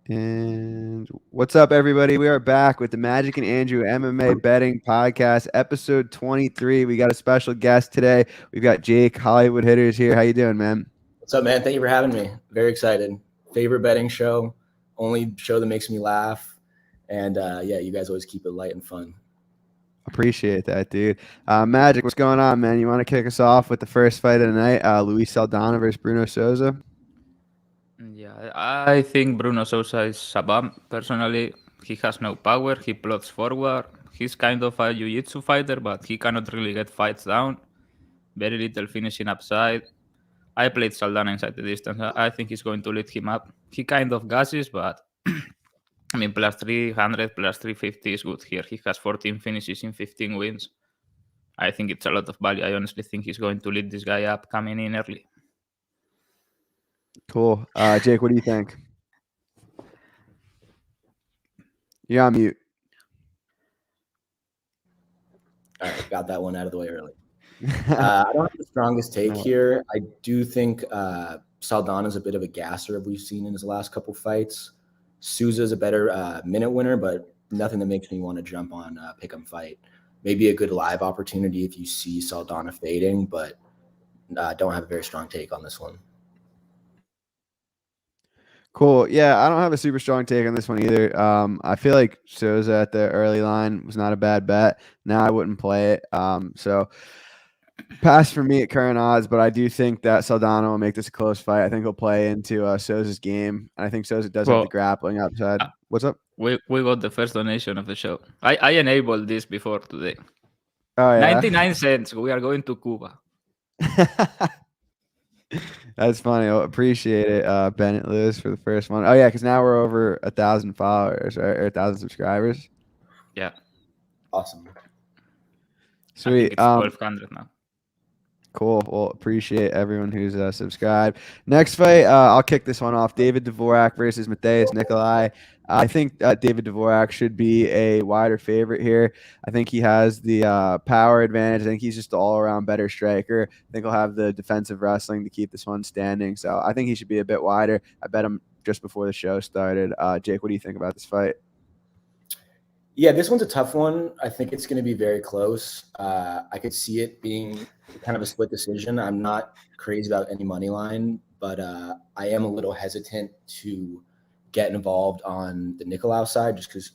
And what's up, everybody? We are back with the Magic and Andrew MMA Betting Podcast, episode 23. We got a special guest today. We've got Jake Hollywood Hitters here. How you doing, man? What's up, man? Thank you for having me. Very excited. Favorite betting show, only show that makes me laugh. And yeah, you guys always keep it light and fun. Appreciate that, dude. Magic, what's going on, man? You want to kick us off with the first fight of the night, Luis Saldana versus Bruno Souza? Yeah, I think Bruno Souza is a bum. Personally, he has no power. He plots forward. He's kind of a jiu-jitsu fighter, but he cannot really get fights down. Very little finishing upside. I played Saldana inside the distance. I think he's going to lead him up. He kind of gasses, but I mean, plus 300, plus 350 is good here. He has 14 finishes in 15 wins. I think it's a lot of value. I honestly think he's going to lead this guy up coming in early. Cool. Jake, what do you think? You're on mute. All right, got that one out of the way early. I don't have the strongest take here. I do think Saldana's a bit of a gasser, as we've seen in his last couple fights. Souza's a better minute winner, but nothing that makes me want to jump on pick 'em fight. Maybe a good live opportunity if you see Saldana fading, but don't have a very strong take on this one. Cool. Yeah, I don't have a super strong take on this one either. I feel like Souza at the early line was not a bad bet. Now I wouldn't play it. So pass for me at current odds, but I do think that Saldana will make this a close fight. I think he'll play into Souza's game. I think Souza does have the grappling upside. What's up? We got the first donation of the show. I enabled this before today. Oh, yeah. 99 cents. We are going to Cuba. That's funny. I appreciate it, Bennett Lewis, for the first one. Oh, yeah, because now we're over 1,000 followers, right? Or 1,000 subscribers. Yeah. Awesome. Sweet. I think it's 1,200 now. Cool. Well, appreciate everyone who's subscribed. Next fight, I'll kick this one off. David Dvorak versus Matheus Nicolau. I think David Dvorak should be a wider favorite here. I think he has the power advantage. I think he's just an all-around better striker. I think he'll have the defensive wrestling to keep this one standing. So I think he should be a bit wider. I bet him just before the show started. Jake, what do you think about this fight? Yeah, this one's a tough one. I think it's going to be very close. I could see it being kind of a split decision. I'm not crazy about any money line, but I am a little hesitant to get involved on the Nicolau side just because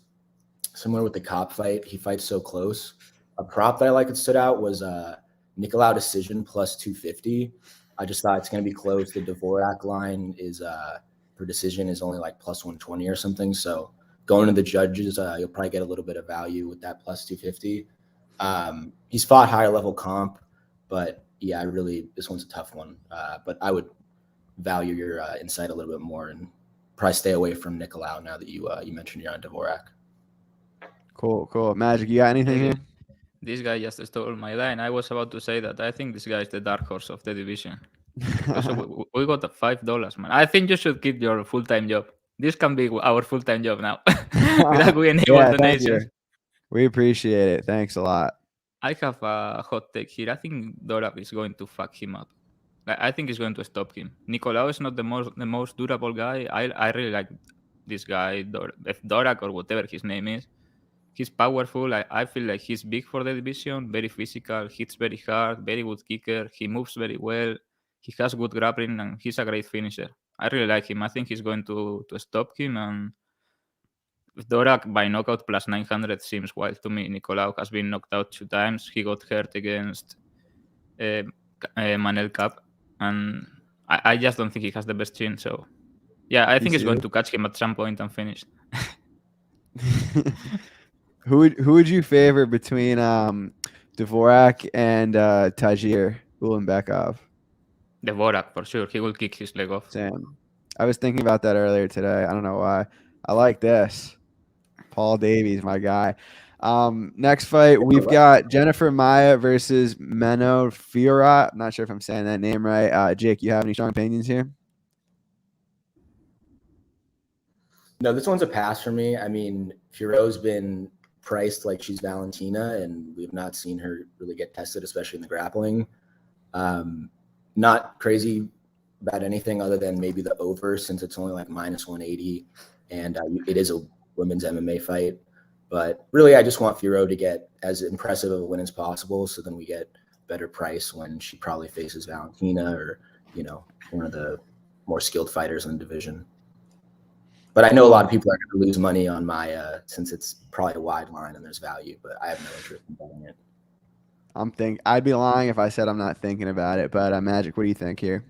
similar with the Cop fight, he fights so close. A prop that I like that stood out was Nicolau decision plus 250. I just thought it's going to be close. The Dvorak line is for decision is only like plus 120 or something. So going to the judges, you'll probably get a little bit of value with that plus 250. He's fought higher level comp, but yeah, this one's a tough one. But I would value your insight a little bit more and probably stay away from Nicolau now that you mentioned you're on Dvorak. Cool. Magic, you got anything here? This guy just stole my line. I was about to say that I think this guy is the dark horse of the division. So we got $5, man. I think you should keep your full-time job. This can be our full-time job now. We enable donations. We appreciate it. Thanks a lot. I have a hot take here. I think Dvorak is going to fuck him up. I think he's going to stop him. Nicolau is not the most durable guy. I really like this guy, Dvorak or whatever his name is. He's powerful. I feel like he's big for the division, very physical, hits very hard, very good kicker. He moves very well. He has good grappling, and he's a great finisher. I really like him. I think he's going to stop him. And Dvorak by knockout plus 900 seems wild to me. Nicolau has been knocked out 2 times. He got hurt against Manel Cap. And I just don't think he has the best chin. So, yeah, I think he's going to catch him at some point and finish. Who would you favor between Dvorak and Tagir Ulanbekov? Dvorak, for sure. He will kick his leg off. Sam. I was thinking about that earlier today. I don't know why. I like this. Paul Davies, my guy. Next fight, we've got Jennifer Maia versus Menno Fiorot. I'm not sure if I'm saying that name right. Jake, you have any strong opinions here? No, this one's a pass for me. I mean, Fiorot's been priced like she's Valentina, and we've not seen her really get tested, especially in the grappling. Not crazy about anything other than maybe the over, since it's only like minus 180, and it is a women's MMA fight. But really, I just want Fiorot to get as impressive of a win as possible, so then we get better price when she probably faces Valentina or one of the more skilled fighters in the division. But I know a lot of people are going to lose money on Maya since it's probably a wide line and there's value, but I have no interest in betting it. I'd be lying if I said I'm not thinking about it, but Magic, what do you think here?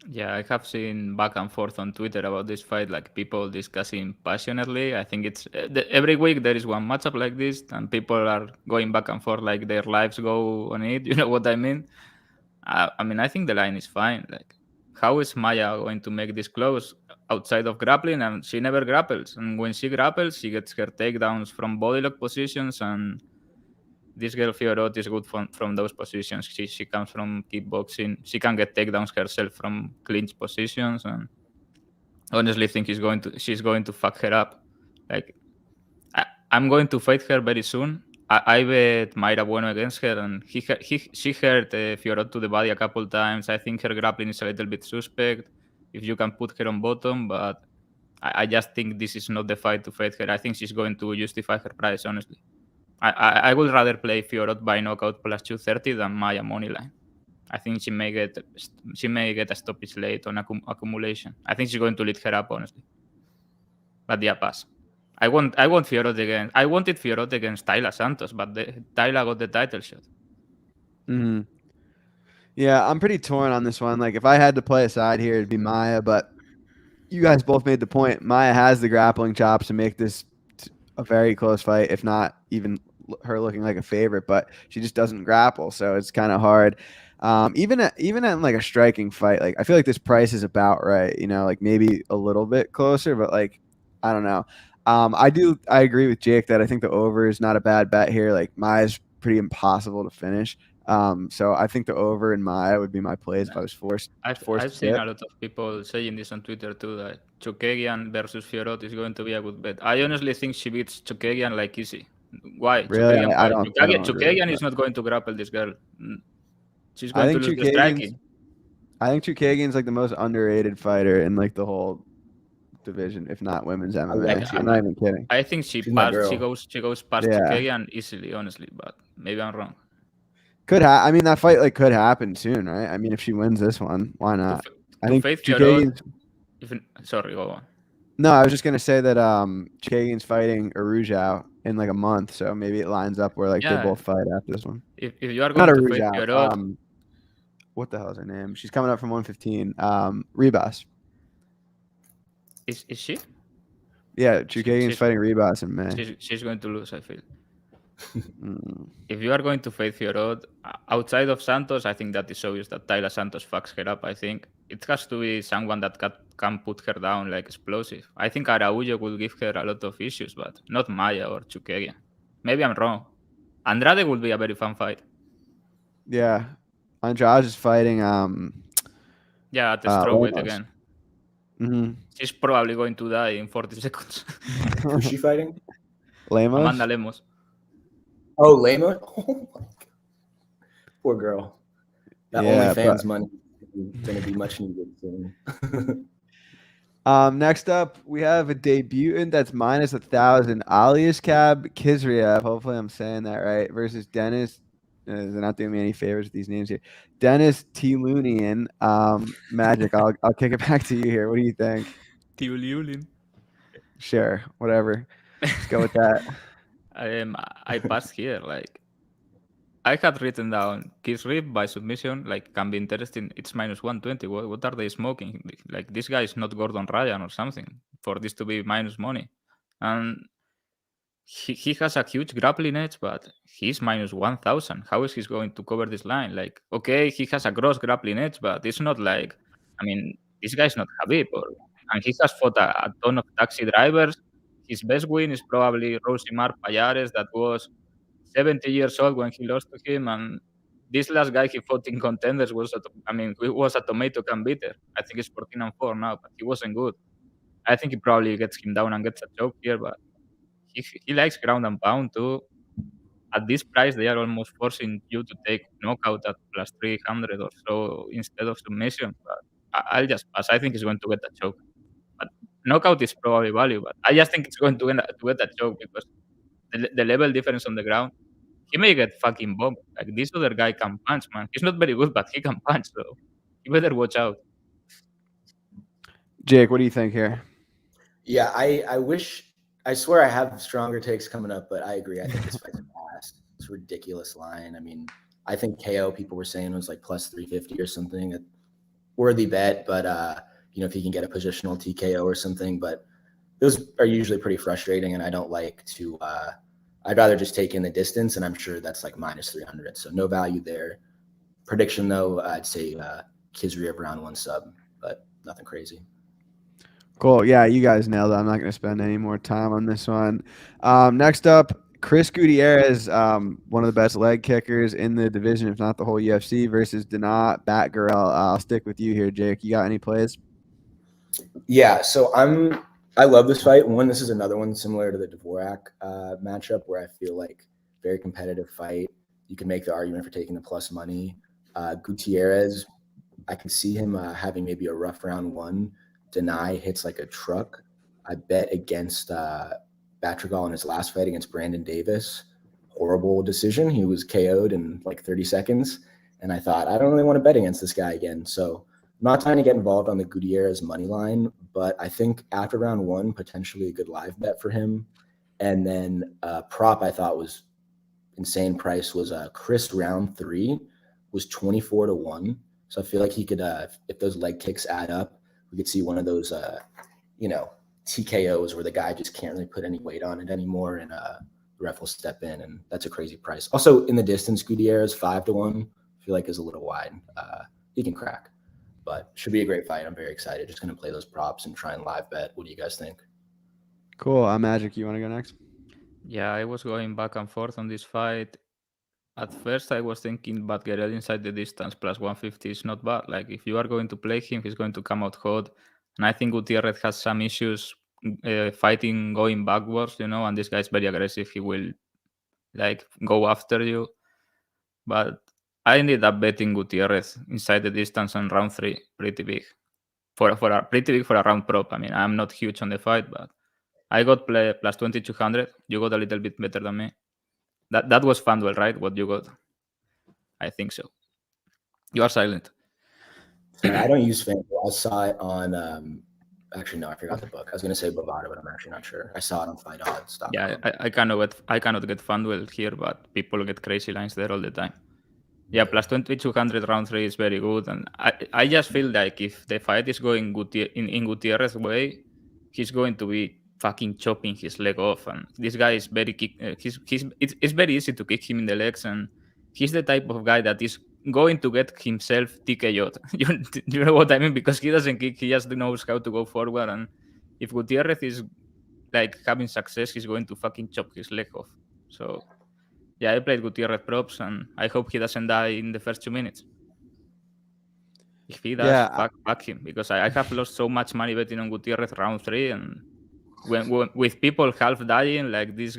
Yeah, I have seen back and forth on Twitter about this fight, like people discussing passionately. I think it's every week there is one matchup like this, and people are going back and forth like their lives go on it. You know what I mean? I mean, I think the line is fine. Like, how is Maya going to make this close outside of grappling? And she never grapples, and when she grapples, she gets her takedowns from body lock positions, and this girl Fiorot is good from those positions. She comes from kickboxing. She can get takedowns herself from clinch positions, and honestly think she's going to fuck her up. Like I'm going to fight her very soon. I bet Mayra Bueno against her, and she hurt Fiorot to the body a couple times. I think her grappling is a little bit suspect if you can put her on bottom, but I just think this is not the fight to fight her. I think she's going to justify her price, honestly. I would rather play Fiorot by knockout plus 230 than Maya moneyline. I think she may get a stoppage late on accumulation. I think she's going to lead her up, honestly. But yeah, pass. I want Fiorot against. I wanted Fiorot against Tayla Santos, but Tayla got the title shot. Mm-hmm. Yeah, I'm pretty torn on this one. Like, if I had to play a side here, it'd be Maya. But you guys both made the point. Maya has the grappling chops to make this a very close fight, if not even her looking like a favorite. But she just doesn't grapple, so it's kind of hard. Even at like a striking fight, like I feel like this price is about right. Like maybe a little bit closer, but like I don't know. I agree with Jake that I think the over is not a bad bet here. Like Maya's pretty impossible to finish. So I think the over in Maya would be my plays if I was forced. I've seen a lot of people saying this on Twitter too, that Chookagian versus Fiorot is going to be a good bet. I honestly think she beats Chookagian like easy. Why? Really? Chookagian is not going to grapple this girl. She's going to lose the striking. I think Chookagian's like the most underrated fighter in like the whole division, if not women's MMA. I'm not even kidding. I think she goes past Chookagian easily, honestly, but maybe I'm wrong. I mean, that fight like could happen soon, right? I mean, if she wins this one, why not? I think Chookagian's... Sorry, go on. No, I was just gonna say that Chookagian's fighting Arujau in like a month, so maybe it lines up where like they both fight after this one. If you are going to fight Fiorot, what the hell is her name? She's coming up from 115. Ribas. Is she? Yeah, Chookagian's fighting Ribas in May. She's going to lose, I feel. If you are going to fight Fiorot outside of Santos, I think that is obvious that Tayla Santos fucks her up. I think it has to be someone that can put her down like explosive. I think Araujo will give her a lot of issues, but not Maya or Chookagian. Maybe I'm wrong. Andrade will be a very fun fight. Yeah, Andrade is fighting. Yeah, at the strawweight again. Mm-hmm. She's probably going to die in 40 seconds. Who's she fighting? Lemos? Amanda Lemos. Oh, Lema? Oh my God. Poor girl. That OnlyFans money is going to be much needed soon. Next up, we have a debutant that's minus 1,000. Aliaskab Kizriev. Hopefully, I'm saying that right. Versus Dennis. They're not doing me any favors with these names here. Dennis Lonian. Magic. I'll kick it back to you here. What do you think? Lonian. Sure. Whatever. Let's go with that. I passed here. Like I had written down Kizriev by submission. Like can be interesting. It's minus 120. What are they smoking? Like this guy is not Gordon Ryan or something for this to be minus money. And he has a huge grappling edge, but he's minus 1,000. How is he going to cover this line? Like okay, he has a gross grappling edge, but it's not like this guy's not Khabib, and he has fought a ton of taxi drivers. His best win is probably Rosimar Payares, that was 70 years old when he lost to him. And this last guy he fought in Contenders was a tomato can beater. I think he's 14-4 now, but he wasn't good. I think he probably gets him down and gets a choke here, but he likes ground and pound too. At this price, they are almost forcing you to take knockout at plus 300 or so instead of submission. But I'll just pass. I think he's going to get a choke. But knockout is probably value, but I just think it's going to get a choke because the level difference on the ground. He may get fucking bombed. Like this other guy can punch, man. He's not very good, but he can punch, so you better watch out. Jake, what do you think here? Yeah, I swear I have stronger takes coming up, but I agree. I think this fight's fast. It's a ridiculous line. I mean, I think KO people were saying was like plus 350 or something. A worthy bet, but if he can get a positional TKO or something, but those are usually pretty frustrating, and I don't like to. I'd rather just take in the distance, and I'm sure that's like minus 300, so no value there. Prediction though, I'd say Kizriev round 1 sub, but nothing crazy. Cool. Yeah, you guys nailed it. I'm not going to spend any more time on this one. Next up, Chris Gutierrez, one of the best leg kickers in the division, if not the whole UFC, versus Dana Batgirl. I'll stick with you here, Jake. You got any plays? Yeah, so I love this fight. One, this is another one similar to the Dvorak matchup where I feel like very competitive fight. You can make the argument for taking the plus money. Gutierrez, I can see him having maybe a rough round 1. Deny hits like a truck. I bet against Batrogal in his last fight against Brandon Davis. Horrible decision. He was KO'd in like 30 seconds. And I thought, I don't really want to bet against this guy again. So I'm not trying to get involved on the Gutierrez money line, but I think after round 1, potentially a good live bet for him. And then prop I thought was insane price was Chris round 3 was 24-1. So I feel like he could, if those leg kicks add up, we could see one of those, TKOs where the guy just can't really put any weight on it anymore, and the ref will step in, and that's a crazy price. Also, in the distance, Gutierrez 5-1, I feel like is a little wide. He can crack, but should be a great fight. I'm very excited. Just going to play those props and try and live bet. What do you guys think? Cool. Magic, you want to go next? Yeah, I was going back and forth on this fight. At first, I was thinking Batgerel inside the distance plus 150 is not bad. Like, if you are going to play him, he's going to come out hot. And I think Gutierrez has some issues fighting going backwards, and this guy's very aggressive. He will, go after you. But I ended up betting Gutierrez inside the distance on round 3, pretty big. Pretty big for a round prop. I mean, I'm not huge on the fight, but I got play plus 2200. You got a little bit better than me. That was FanDuel, right? What you got? I think so. You are silent. Sorry, I don't use FanDuel. I saw it on. Actually, no, I forgot the book. I was going to say Bovada, but I'm actually not sure. I saw it on Fight Odds. Yeah, I cannot get FanDuel here, but people get crazy lines there all the time. Yeah, plus 2200 round 3 is very good, and I just feel like if the fight is going in Gutierrez's way, he's going to be fucking chopping his leg off, and this guy is very it's very easy to kick him in the legs, and he's the type of guy that is going to get himself TKO'd. You know what I mean? Because he doesn't kick, he just knows how to go forward, and if Gutierrez is like having success, he's going to fucking chop his leg off. So yeah, I played Gutierrez props, and I hope he doesn't die in the first 2 minutes. If he does, fuck him, because I have lost so much money betting on Gutierrez round 3, and when with people half dying like this,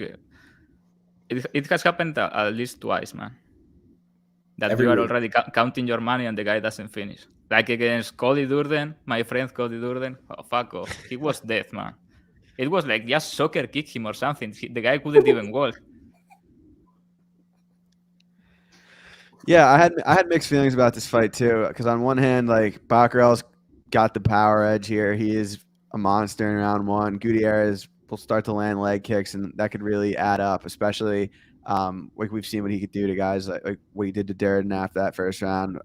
it has happened at least twice, man. That you are already counting your money and the guy doesn't finish. Like against Cody Durden, my friend Cody Durden. Oh, fuck off. He was dead, man. It was like just soccer kick him or something. The guy couldn't even walk. Yeah, I had mixed feelings about this fight too, because on one hand, like Baccarel's got the power edge here. He is a monster in round 1. Gutierrez will start to land leg kicks, and that could really add up, especially like we've seen what he could do to guys like what he did to Darren after that first round.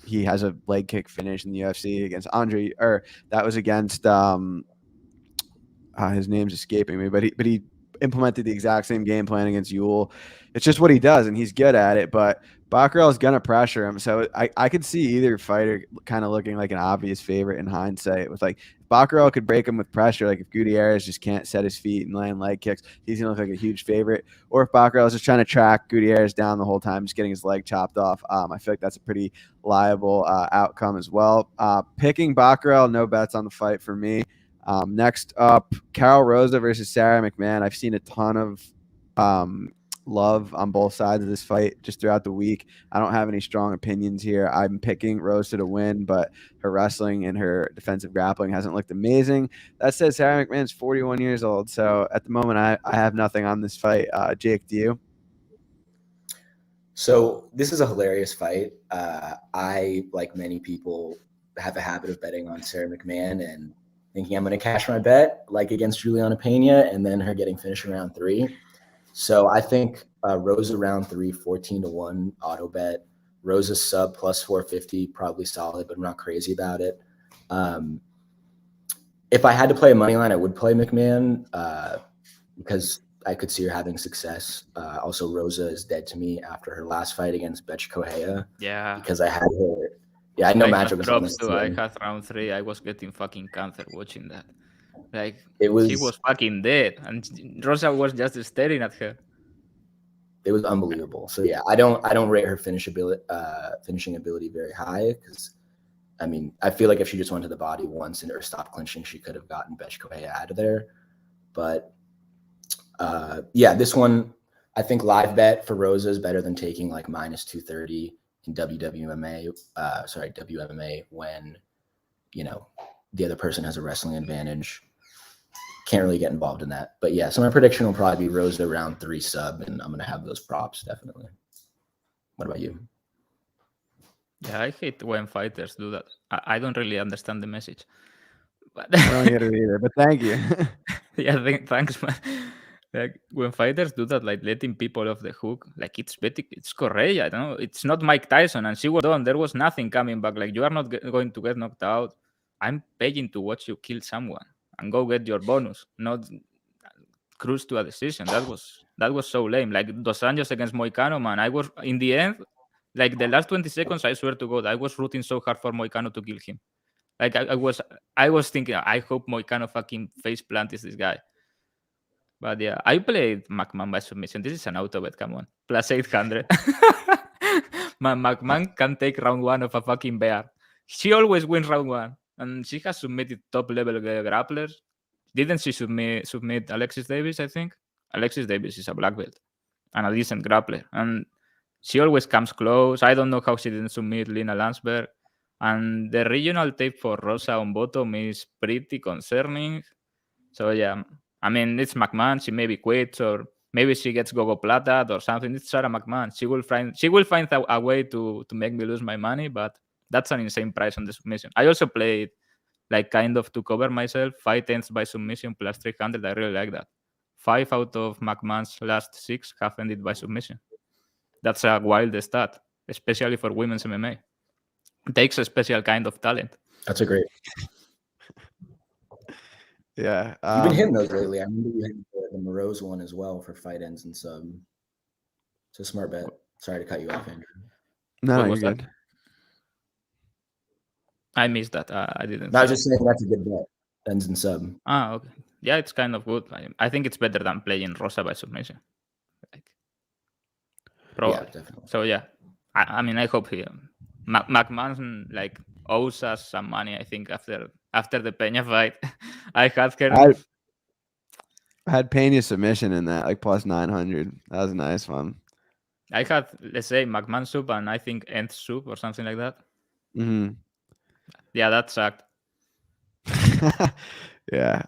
He has a leg kick finish in the UFC against Andre, or that was against his name's escaping me, but he implemented the exact same game plan against Ewell. It's just what he does, and he's good at it. But Baccarel is gonna pressure him, so I could see either fighter kind of looking like an obvious favorite in hindsight. With like Baccarel could break him with pressure, like if Gutierrez just can't set his feet and land leg kicks, he's gonna look like a huge favorite. Or if Baccarel is just trying to track Gutierrez down the whole time, just getting his leg chopped off, I feel like that's a pretty liable outcome as well. Picking Baccarel, no bets on the fight for me. Next up, Carol Rosa versus Sarah McMahon. I've seen a ton of love on both sides of this fight just throughout the week. I don't have any strong opinions here. I'm picking Rosa to win, but her wrestling and her defensive grappling hasn't looked amazing. That said, Sarah McMahon's 41 years old, so at the moment I have nothing on this fight. Jake, do you? So this is a hilarious fight. I, like many people, have a habit of betting on Sarah McMahon and thinking I'm going to cash my bet, like against Juliana Pena, and then her getting finished in round 3. So I think Rosa round 3, 14-1 auto bet. Rosa sub plus 450, probably solid, but I'm not crazy about it. If I had to play a money line, I would play McMahon because I could see her having success. Also, Rosa is dead to me after her last fight against Betch Kohea. Yeah. Because I had her. Yeah, I know Magic was on this too. team. I had round 3. I was getting fucking cancer watching that. Like, she was fucking dead, and Rosa was just staring at her. It was unbelievable. So yeah, I don't rate her finishing ability very high because, I mean, I feel like if she just went to the body once or stopped clinching, she could have gotten Betch Kohea out of there. But yeah, this one, I think live bet for Rosa is better than taking like minus 230 in WMMA when, you know, the other person has a wrestling advantage. Can't really get involved in that. But yeah, so my prediction will probably be Rosa round 3 sub, and I'm going to have those props, definitely. What about you? Yeah, I hate when fighters do that. I don't really understand the message. But I don't get it either, but thank you. Yeah, thanks, man. Like when fighters do that, like letting people off the hook, like it's Correa. I don't know. It's not Mike Tyson, and she was done. There was nothing coming back. Like you are not going to get knocked out. I'm paying to watch you kill someone and go get your bonus, not cruise to a decision. That was so lame. Like Dos Anjos against Moicano, man. I was in the end, like the last 20 seconds. I swear to God, I was rooting so hard for Moicano to kill him. Like I was thinking, I hope Moicano fucking face planted this guy. But yeah, I played McMahon by submission. This is an auto bet, come on. Plus 800. McMahon can take round 1 of a fucking bear. She always wins round 1. And she has submitted top level grapplers. Didn't she submit Alexis Davis, I think? Alexis Davis is a black belt and a decent grappler. And she always comes close. I don't know how she didn't submit Lina Landsberg. And the regional tape for Rosa on bottom is pretty concerning. So yeah, I mean, it's McMahon. She maybe quits or maybe she gets Gogo Plata or something. It's Sarah McMahon. She will find a way to make me lose my money, but that's an insane price on the submission. I also played like kind of to cover myself 5/10 by submission plus 300. I really like that. 5 out of McMahon's last 6 have ended by submission. That's a wild stat, especially for women's MMA. It takes a special kind of talent. That's a great. Yeah. You've been hitting those lately. I remember you hit the Morose one as well for fight ends and sub. It's a smart bet. Sorry to cut you off, Andrew. No, you're good. I missed that. I didn't. I was just saying that's a good bet. Ends and sub. Okay. Yeah, it's kind of good. I think it's better than playing Rosa by submission. Like, probably. Yeah, definitely. So yeah, I mean, I hope he McMahon like owes us some money. I think after the Peña fight, I had Peña submission in that, like plus 900. That was a nice one. I had, let's say, McMahon soup and I think Ent soup or something like that. Mm-hmm. Yeah, that sucked. Yeah.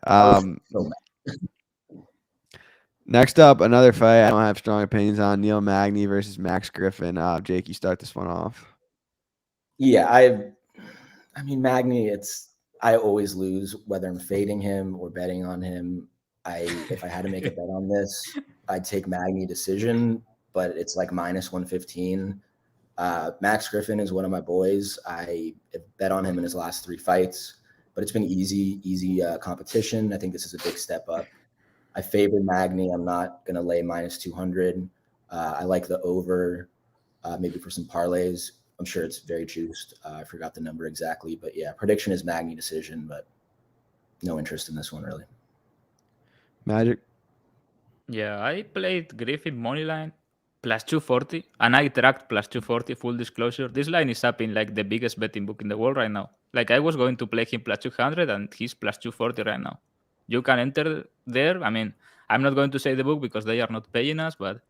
Next up, another fight I don't have strong opinions on. Neil Magny versus Max Griffin. Jake, you start this one off. Yeah, I mean, Magny, I always lose whether I'm fading him or betting on him. If I had to make a bet on this, I'd take Magny decision, but it's like minus 115. Max Griffin is one of my boys. I have bet on him in his last 3 fights, but it's been easy competition. I think this is a big step up. I favor Magny. I'm not going to lay minus 200. I like the over, maybe for some parlays. I'm sure it's very juiced. I forgot the number exactly, but yeah, prediction is Magny decision, but no interest in this one really. Magic? Yeah, I played Griffin moneyline plus 240, and I tracked plus 240, full disclosure. This line is up in like the biggest betting book in the world right now. Like I was going to play him plus 200 and he's plus 240 right now. You can enter there. I mean, I'm not going to say the book because they are not paying us, but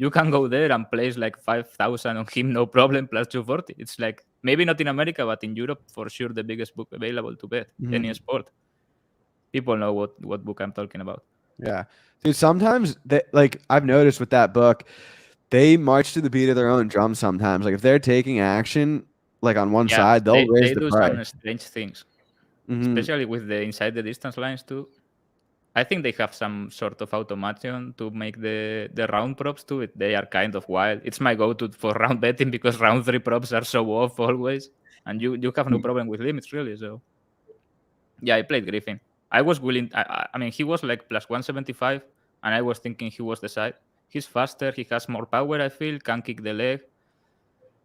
you can go there and place like 5,000 on him, no problem, plus 240. It's like maybe not in America, but in Europe for sure the biggest book available to bet any sport. People know what book I'm talking about. Yeah, dude. Sometimes I've noticed with that book, they march to the beat of their own drum. Sometimes, like if they're taking action, like on one side, they'll raise they the do price. some strange things, especially with the inside the distance lines too. I think they have some sort of automation to make the round props to it. They are kind of wild. It's my go-to for round betting because round 3 props are so off always, and you have no problem with limits really. So yeah, I played Griffin. I was willing. I mean, he was like plus 175, and I was thinking he was the side. He's faster. He has more power. I feel can kick the leg.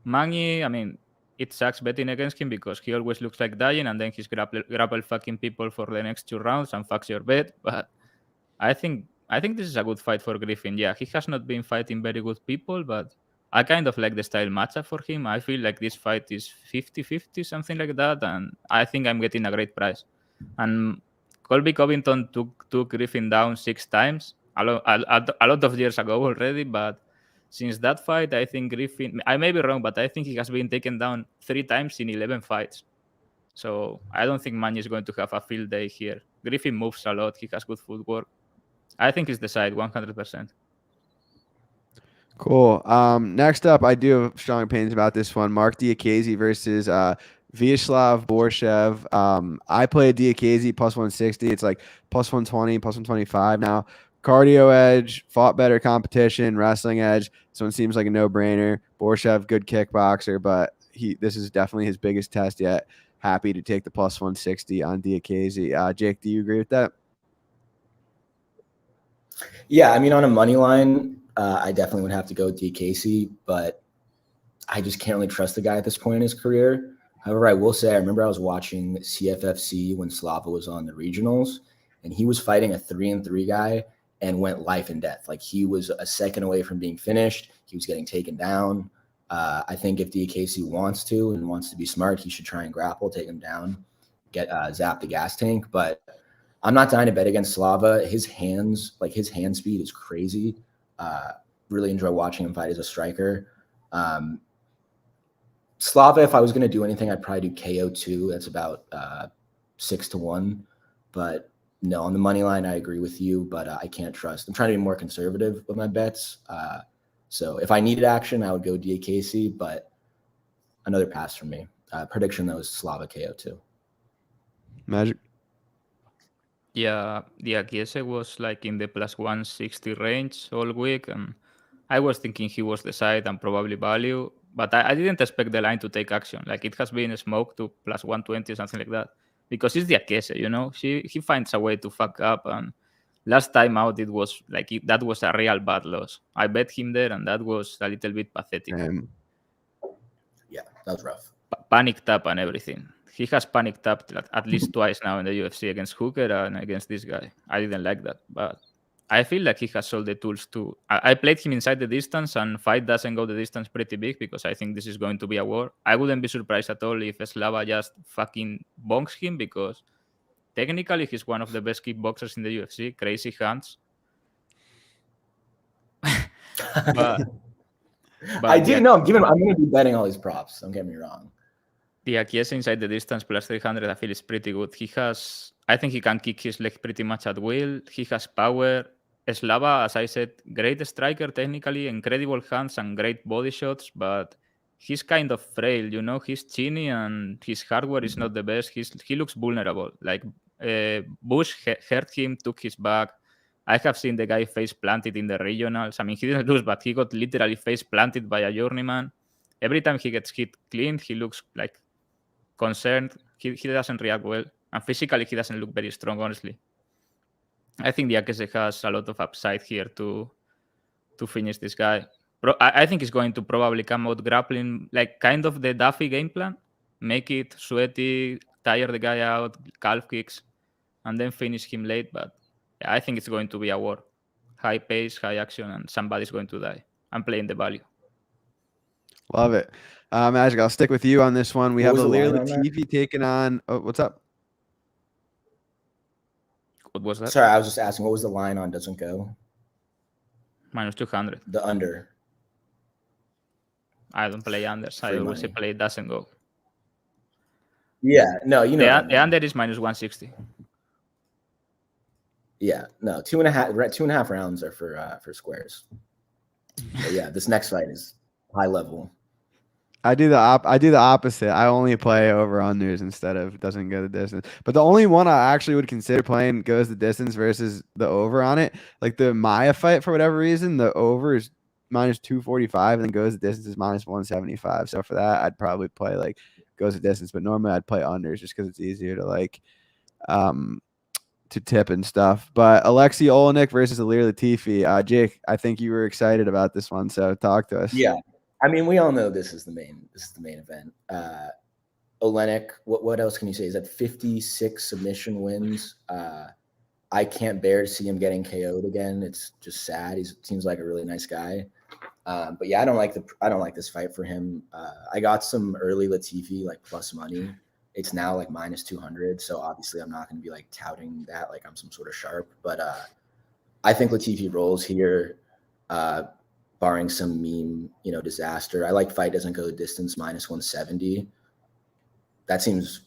Magny, I mean, it sucks betting against him because he always looks like dying, and then he's grapple fucking people for the next 2 rounds and fucks your bet. But I think this is a good fight for Griffin. Yeah, he has not been fighting very good people, but I kind of like the style matchup for him. I feel like this fight is 50-50, something like that, and I think I'm getting a great price. And Colby Covington took Griffin down 6 times, a lot of years ago already, but since that fight, I think Griffin, I may be wrong, but I think he has been taken down 3 times in 11 fights. So I don't think Magny is going to have a field day here. Griffin moves a lot. He has good footwork. I think it's the side 100%. Cool. Next up, I do have strong opinions about this one. Mark Diakiese versus Vyacheslav Borshev. I played Diakiese plus 160. It's like plus 120, plus 125 now. Cardio edge, fought better competition, wrestling edge. This one seems like a no-brainer. Borshev, good kickboxer, but this is definitely his biggest test yet. Happy to take the plus 160 on Diakiese. Jake, do you agree with that? Yeah, I mean, on a money line, I definitely would have to go with Diakiese, but I just can't really trust the guy at this point in his career. However, I will say I remember I was watching CFFC when Slava was on the regionals, and he was fighting a 3-3 guy and went life and death. Like he was a second away from being finished. He was getting taken down. I think if Diakiese wants to be smart, he should try and grapple, take him down, get zap the gas tank. But I'm not dying to bet against Slava. His hand speed is crazy. Really enjoy watching him fight as a striker. Slava, if I was going to do anything, I'd probably do KO2. That's about 6-1. But no, on the money line, I agree with you, but I can't trust. I'm trying to be more conservative with my bets. So if I needed action, I would go Diakiese, but another pass from me. Prediction, though, is Slava KO2. Magic? Yeah, Diakiese was like in the plus 160 range all week, and I was thinking he was the side and probably value, but I didn't expect the line to take action. Like it has been smoked to plus 120 or something like that, because it's Diakiese, you know. He finds a way to fuck up, and last time out it was like that was a real bad loss. I bet him there, and that was a little bit pathetic. Yeah, that was rough. Panicked up and everything. He has panicked up at least twice now in the UFC against Hooker and against this guy. I didn't like that, but I feel like he has all the tools to. I played him inside the distance, and fight doesn't go the distance pretty big because I think this is going to be a war. I wouldn't be surprised at all if Slava just fucking bonks him because technically he's one of the best kickboxers in the UFC. Crazy hands. but I do know. I'm going to be betting all these props. Don't get me wrong. Diakiese inside the distance plus 300, I feel is pretty good. I think he can kick his leg pretty much at will. He has power. Slava, as I said, great striker technically, incredible hands and great body shots, but he's kind of frail, you know. He's chinny and his hardware is not the best. He looks vulnerable. Like Bush hurt him, took his back. I have seen the guy face planted in the regionals. I mean, he didn't lose, but he got literally face planted by a journeyman. Every time he gets hit clean, he looks like concerned. He doesn't react well, and physically he doesn't look very strong, honestly. I think Diakiese has a lot of upside here to finish this guy. I think he's going to probably come out grappling like kind of the Duffy game plan, make it sweaty, tire the guy out, calf kicks, and then finish him late. But yeah, I think it's going to be a war. High pace, high action, and somebody's going to die. I'm playing the value. Love it. Magic, I'll stick with you on this one. We have Latifi taking on. Oh, what's up? What was that? Sorry, I was just asking. What was the line on Doesn't Go? Minus 200. The under. I don't play unders. I Free always say money. play doesn't go. Yeah, no, you know what I The mean. under is minus 160. Yeah, no, 2.5 rounds are for squares. But yeah, this next fight is high level. I do the opposite. I only play over unders instead of doesn't go the distance. But the only one I actually would consider playing goes the distance versus the over on it. Like the Maya fight, for whatever reason, the over is minus 245 and then goes the distance is minus 175. So for that, I'd probably play like goes the distance. But normally I'd play unders just because it's easier to like to tip and stuff. But Alexei Oleinik versus Ilir Latifi. Jake, I think you were excited about this one, so talk to us. Yeah, I mean, we all know this is the main event. Oleinik, what else can you say? Is that 56 submission wins? I can't bear to see him getting KO'd again. It's just sad. He seems like a really nice guy. But yeah, I don't like this fight for him. I got some early Latifi like plus money. It's now like minus 200. So obviously I'm not going to be like touting that like I'm some sort of sharp. But I think Latifi rolls here, barring some meme, disaster. I like fight doesn't go the distance minus 170. That seems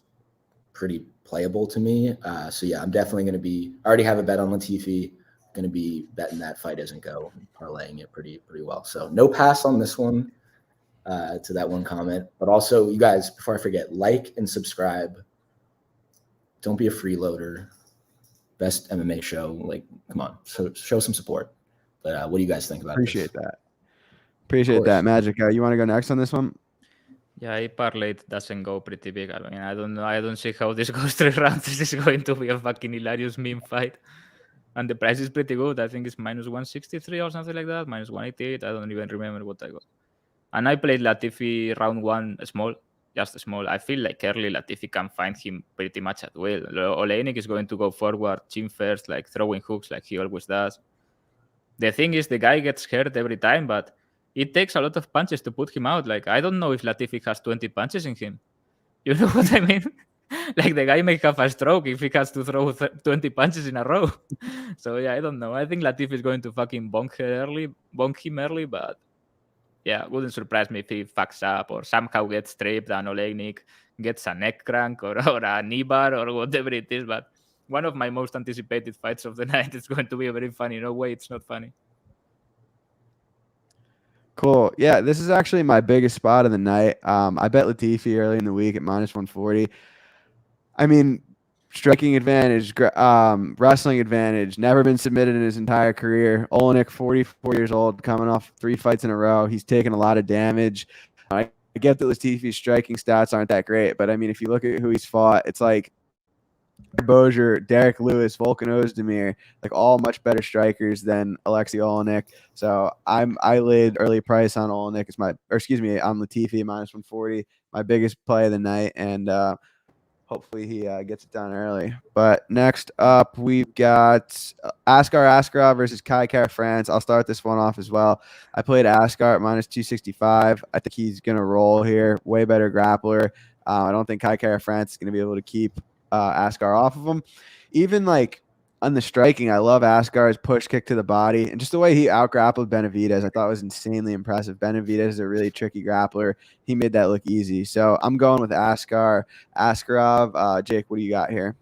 pretty playable to me. So yeah, I'm definitely going to be. I already have a bet on Latifi. Going to be betting that fight doesn't go, parlaying it pretty well. So no pass on this one. To that one comment, but also you guys, before I forget, like and subscribe. Don't be a freeloader. Best MMA show. Like, come on, show some support. But what do you guys think about Appreciate this? that. Appreciate that, Magic. You want to go next on this one? Yeah, I parlayed doesn't go pretty big. I mean, I don't know. I don't see how this goes 3 rounds. This is going to be a fucking hilarious meme fight. And the price is pretty good. I think it's minus 163 or something like that. Minus 188. I don't even remember what I got. And I played Latifi round 1 small, just small. I feel like early Latifi can find him pretty much at will. Oleinik is going to go forward, chin first, like throwing hooks like he always does. The thing is, the guy gets hurt every time, but it takes a lot of punches to put him out. Like, I don't know if Latifi has 20 punches in him. You know what I mean? Like, the guy may have a stroke if he has to throw 20 punches in a row. So, yeah, I don't know. I think Latifi is going to fucking bonk him early, but yeah, wouldn't surprise me if he fucks up or somehow gets stripped and Oleinik gets a neck crank or a knee bar or whatever it is. But one of my most anticipated fights of the night is going to be very funny. No way, it's not funny. Cool. Yeah, this is actually my biggest spot of the night. I bet Latifi early in the week at minus 140. I mean, striking advantage, wrestling advantage, never been submitted in his entire career. Oleinik, 44 years old, coming off 3 fights in a row. He's taken a lot of damage. I get that Latifi's striking stats aren't that great, but I mean, if you look at who he's fought, it's like Bozier, Derek Lewis, Volkan Ozdemir, like all much better strikers than Alexei Oleinik. So I laid early price on Oleinik on Latifi minus 140, my biggest play of the night, and hopefully he gets it done early. But next up, we've got Askarov versus Kai Kara France. I'll start this one off as well. I played Askar at minus 265. I think he's going to roll here. Way better grappler. I don't think Kai Kara France is going to be able to keep Askar off of him. Even like on the striking, I love Askar's push kick to the body. And just the way he out-grappled Benavidez, I thought was insanely impressive. Benavidez is a really tricky grappler. He made that look easy. So I'm going with Askarov. Jake, what do you got here?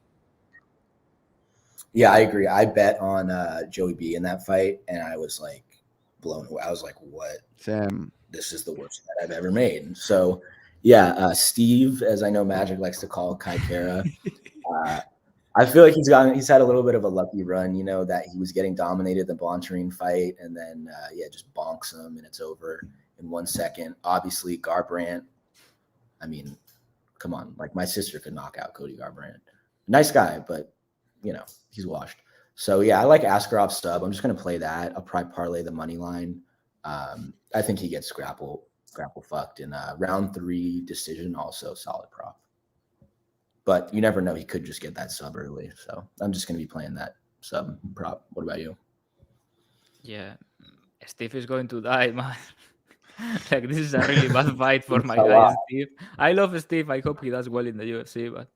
Yeah, I agree. I bet on Joey B in that fight, and I was like blown away. I was like, what? Sam. This is the worst bet I've ever made. So, yeah, Steve, as I know Magic likes to call Kai Kara, I feel like he's had a little bit of a lucky run, that he was getting dominated the Bontarine fight, and then just bonks him and it's over in 1 second. Obviously, Garbrandt. I mean, come on, like my sister could knock out Cody Garbrandt. Nice guy, but he's washed. So yeah, I like Askarov sub. I'm just gonna play that. I'll probably parlay the money line. I think he gets grapple fucked in round 3 decision. Also solid prop. But you never know. He could just get that sub early. So I'm just going to be playing that sub prop. What about you? Yeah. Steve is going to die, man. Like, this is a really bad fight for my guy, Steve. I love Steve. I hope he does well in the UFC, but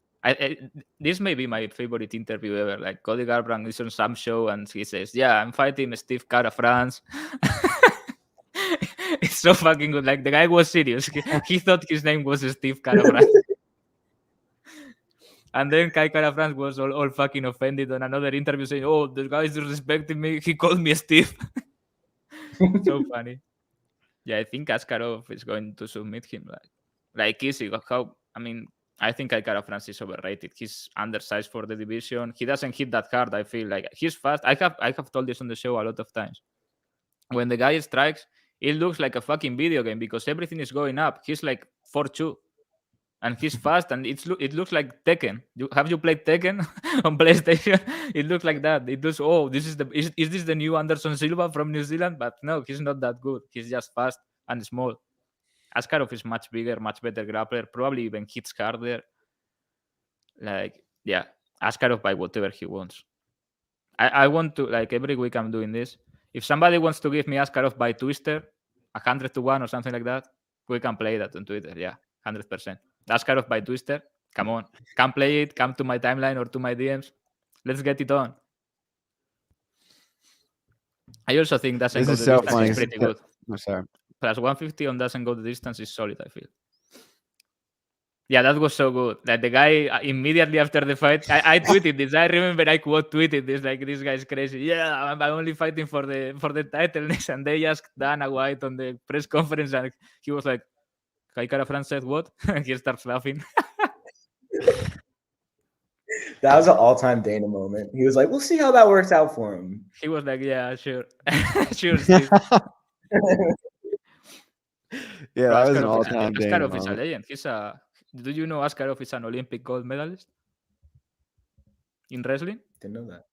This may be my favorite interview ever. Like Cody Garbrandt is on some show and he says, "Yeah, I'm fighting Steve Cara France." It's so fucking good. Like the guy was serious. He thought his name was Steve Cara France. And then Kai Cara France was all fucking offended on another interview saying, "Oh, the guy is disrespecting me. He called me Steve." So funny. Yeah, I think Askarov is going to submit him like easy. I think Kai Cara France is overrated. He's undersized for the division. He doesn't hit that hard. I feel like he's fast. I have told this on the show a lot of times. When the guy strikes, it looks like a fucking video game because everything is going up. He's like 4'2", and he's fast, and it looks like Tekken. Have you played Tekken on PlayStation? It looks like that. It looks, is this the new Anderson Silva from New Zealand? But no, he's not that good. He's just fast and small. Askarov is much bigger, much better grappler, probably even hits harder. Like, yeah, Askarov by whatever he wants. I want to, like, every week I'm doing this. If somebody wants to give me Askarov by Twister, 100-1 or something like that, we can play that on Twitter. Yeah, 100%. Askarov by Twister, come on. Come play it, come to my timeline or to my DMs. Let's get it on. I also think doesn't go the distance is pretty good. I'm sorry. Plus 150 on doesn't go the distance is solid, I feel. Yeah, that was so good. Like the guy immediately after the fight, I tweeted this. I remember I quote tweeted this. Like, this guy's crazy. Yeah, I'm only fighting for the title. And they asked Dana White on the press conference, and he was like, Kai Cara France said what? And he starts laughing. That was an all-time Dana moment. He was like, "We'll see how that works out for him." He was like, "Yeah, sure, sure." Steve. Yeah, that was an all-time Dana Askarov is a legend. Do you know Askarov is an Olympic gold medalist in wrestling? Didn't know that.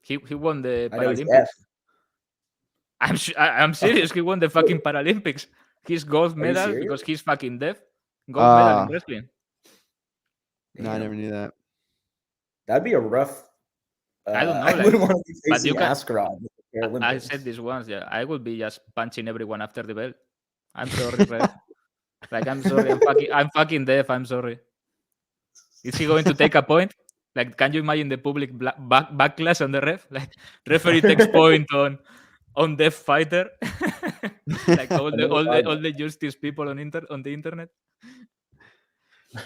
He won the I know he's Paralympics. F. I'm serious. He won the fucking Paralympics. He's gold medal because he's fucking deaf. Gold medal in wrestling. No, I never knew that. That'd be a rough. I don't know. I wouldn't want to be but facing you can- Askarov. I said this once. Yeah, I would be just punching everyone after the bell. I'm sorry, ref. Like, I'm sorry. I'm fucking deaf. I'm sorry. Is he going to take a point? Like, can you imagine the public backlash on the ref? Like, referee takes point on deaf fighter. Like all the justice people on the internet.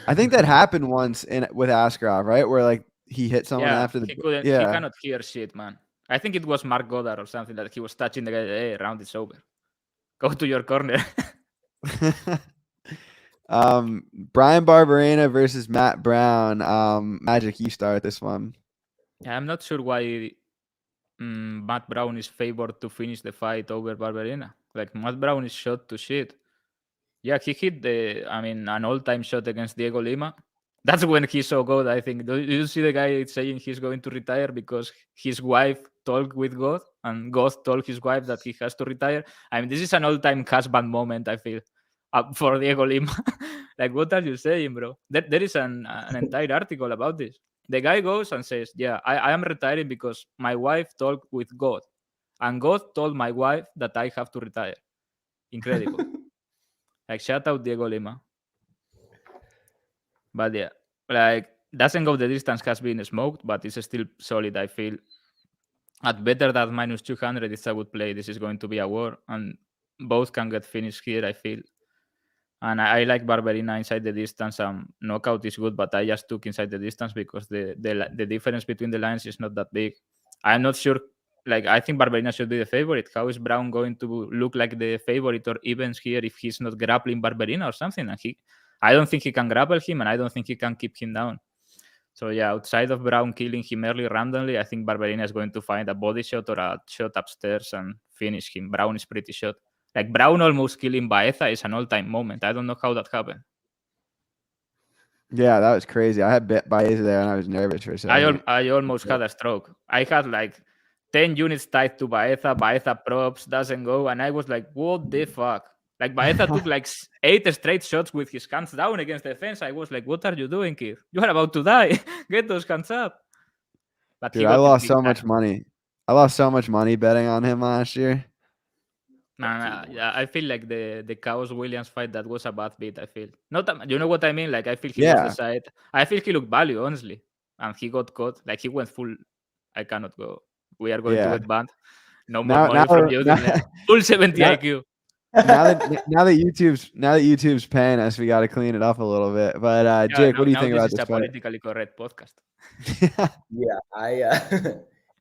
I think that happened once with Askarov, right? Where like he hit someone after the. He cannot hear shit, man. I think it was Mark Goddard or something that he was touching the guy. Hey, round is over. Go to your corner. Brian Barberena versus Matt Brown. Magic, you start this one. Yeah, I'm not sure why Matt Brown is favored to finish the fight over Barberena. Like, Matt Brown is shot to shit. Yeah, he hit an all-time shot against Diego Lima. That's when he's so good, I think. Do you see the guy saying he's going to retire because his wife talked with God and God told his wife that he has to retire? I mean, this is an all-time husband moment, I feel, for Diego Lima. Like, what are you saying, bro? There is an entire article about this. The guy goes and says, yeah, I am retiring because my wife talked with God. And God told my wife that I have to retire. Incredible. Like, shout out Diego Lima. But yeah, like, doesn't go the distance has been smoked, but it's still solid, I feel. At better than minus 200, it's a good play. This is going to be a war, and both can get finished here, I feel. And I like Barberena inside the distance. Knockout is good, but I just took inside the distance because the difference between the lines is not that big. I'm not sure. Like, I think Barberena should be the favorite. How is Brown going to look like the favorite or evens here if he's not grappling Barberena or something? And I don't think he can grapple him, and I don't think he can keep him down. So yeah, outside of Brown killing him early randomly, I think Barberena is going to find a body shot or a shot upstairs and finish him. Brown is pretty shot. Like, Brown almost killing Baeza is an all-time moment. I don't know how that happened. Yeah, that was crazy. I had Baeza there, and I was nervous for a second. I almost had a stroke. I had like 10 units tied to Baeza. Baeza props, doesn't go. And I was like, what the fuck? Like, Baeza took like 8 straight shots with his hands down against the fence. I was like, what are you doing, kid? You are about to die. Get those hands up. But dude, I lost so much money. I lost so much money betting on him last year. Yeah, I feel like the Chaos Williams fight, that was a bad beat. I feel not. You know what I mean? Like I feel he was the Yeah, side. I feel he looked value honestly, and he got caught. Like he went full. I cannot go. We are going to yeah. get banned. No more Now money from we're- YouTube. Like full 70 now, IQ. now that YouTube's paying us, we got to clean it up a little bit. But Yeah, Jake, what do you now think this about is this a fight? politically correct podcast. Yeah,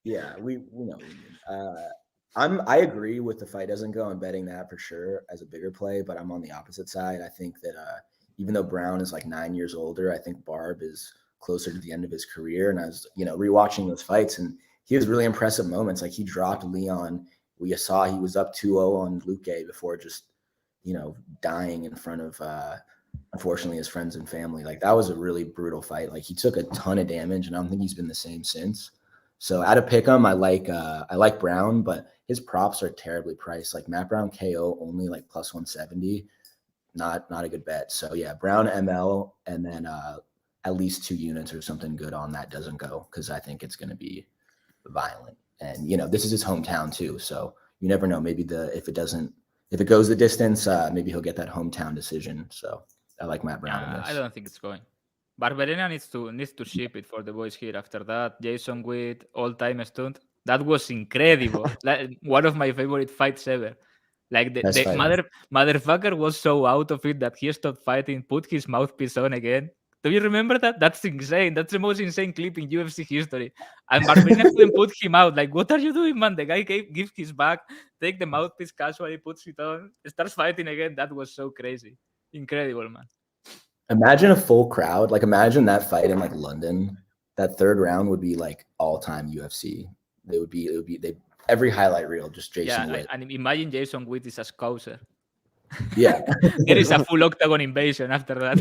yeah, we know what you mean. I agree with the fight doesn't go. I'm betting that for sure as a bigger play, but I'm on the opposite side. I think that even though Brown is like 9 years older, I think Barb is closer to the end of his career. And I was, rewatching those fights, and he has really impressive moments. Like he dropped Leon. We saw he was up 2-0 on Luque before just, dying in front of unfortunately his friends and family. Like that was a really brutal fight. Like he took a ton of damage, and I don't think he's been the same since. So at a pick'em, I like Brown, but his props are terribly priced. Like Matt Brown KO only like plus 170, not a good bet. So yeah, Brown ML, and then at least 2 units or something good on that doesn't go, because I think it's going to be violent. And this is his hometown too, so you never know. Maybe if it goes the distance, maybe he'll get that hometown decision. So I like Matt Brown in this. I don't think it's going. Barberena needs to ship it for the boys here. After that, Jason Witt, all-time stunt. That was incredible. Like one of my favorite fights ever. Like the Best fight. motherfucker was so out of it that he stopped fighting, put his mouthpiece on again. Do you remember that? That's insane. That's the most insane clip in UFC history. And Barberena couldn't put him out. Like, what are you doing, man? The guy gives his back, take the mouthpiece casually, puts it on, starts fighting again. That was so crazy. Incredible, man. Imagine a full crowd. Like imagine that fight in like London. That third round would be like all-time UFC. It would be every highlight reel just Jason Witt. And imagine Jason Witt is a scouser. Yeah. There is a full octagon invasion after that.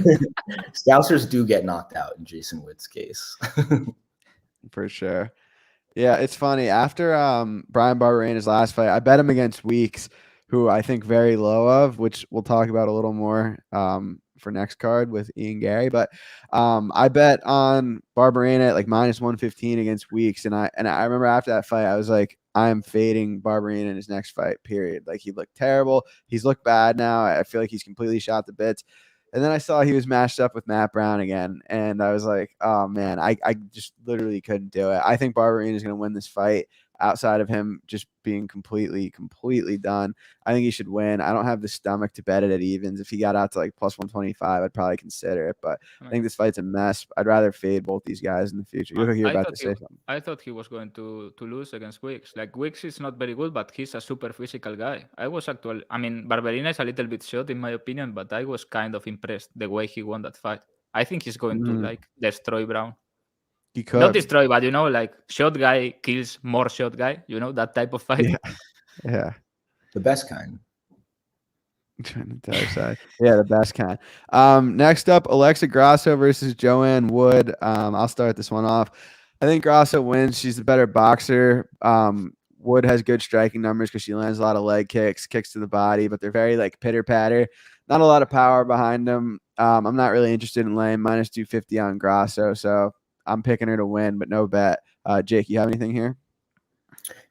Scousers do get knocked out in Jason Witt's case. For sure. Yeah, it's funny. After Brian Barberena's last fight, I bet him against Weeks, who I think very low of, which we'll talk about a little more for next card with Ian Gary. But I bet on Barberena at like minus 115 against Weeks. And I remember after that fight, I was like, I'm fading Barberena in his next fight, period. Like he looked terrible. He's looked bad now. I feel like he's completely shot to bits. And then I saw he was matched up with Matt Brown again. And I was like, oh, man, I just literally couldn't do it. I think Barberena is going to win this fight outside of him just being completely done. I think he should win. I don't have the stomach to bet it at evens. If he got out to like plus 125, I'd probably consider it. But I think this fight's a mess. I'd rather fade both these guys in the future. You're about to say something. I thought he was going to lose against Wicks. Like Wicks is not very good, but he's a super physical guy. Barberena is a little bit short in my opinion, but I was kind of impressed the way he won that fight. I think he's going to like destroy Brown. He could. Not destroy, but like short guy kills more short guy. That type of fight. Yeah. The best kind. Yeah, the best kind. Next up, Alexa Grasso versus Joanne Wood. I'll start this one off. I think Grasso wins. She's the better boxer. Wood has good striking numbers because she lands a lot of leg kicks to the body, but they're very like pitter patter. Not a lot of power behind them. I'm not really interested in laying minus 250 on Grasso, so I'm picking her to win, but no bet. Jake, you have anything here?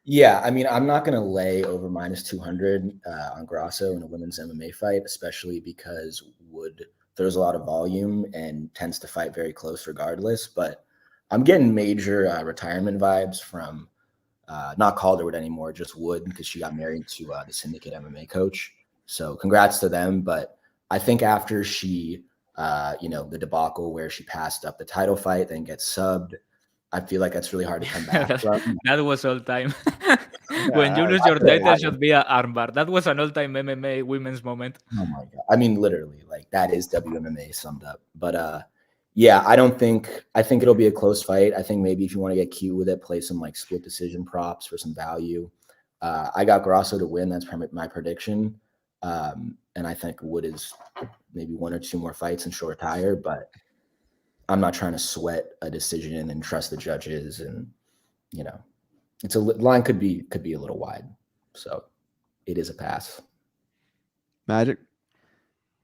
Yeah, I mean, I'm not going to lay over minus 200 on Grasso in a women's MMA fight, especially because Wood throws a lot of volume and tends to fight very close regardless. But I'm getting major retirement vibes from not Calderwood anymore, just Wood, because she got married to the Syndicate MMA coach. So congrats to them. But I think after she, the debacle where she passed up the title fight, then gets subbed, I feel like that's really hard to come back from. That was all time. When you lose your title, should be an armbar. That was an all-time MMA women's moment. Oh my god! I mean, literally, like that is WMMA summed up. But yeah, I think it'll be a close fight. I think maybe if you want to get cute with it, play some like split decision props for some value. I got Grasso to win. That's my prediction. And I think Wood is maybe 1 or 2 more fights and she'll retire, but I'm not trying to sweat a decision and trust the judges. And, it's line could be a little wide. So it is a pass. Magic?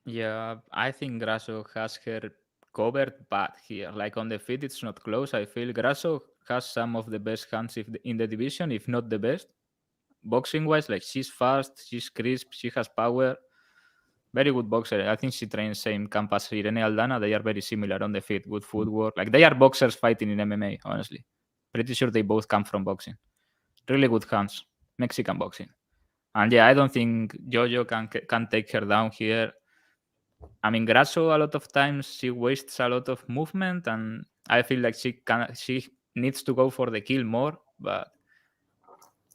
Yeah, I think Grasso has her covered bad here. Like on the feet, it's not close. I feel Grasso has some of the best hands in the division, if not the best. boxing wise, like she's fast, she's crisp, she has power. Very good boxer. I think she trains same camp as Irene Aldana. They are very similar on the feet, good footwork. Like they are boxers fighting in MMA, honestly. Pretty sure they both come from boxing. Really good hands. Mexican boxing. And yeah, I don't think Jojo can take her down here. I mean, Grasso, a lot of times she wastes a lot of movement, and I feel like she needs to go for the kill more.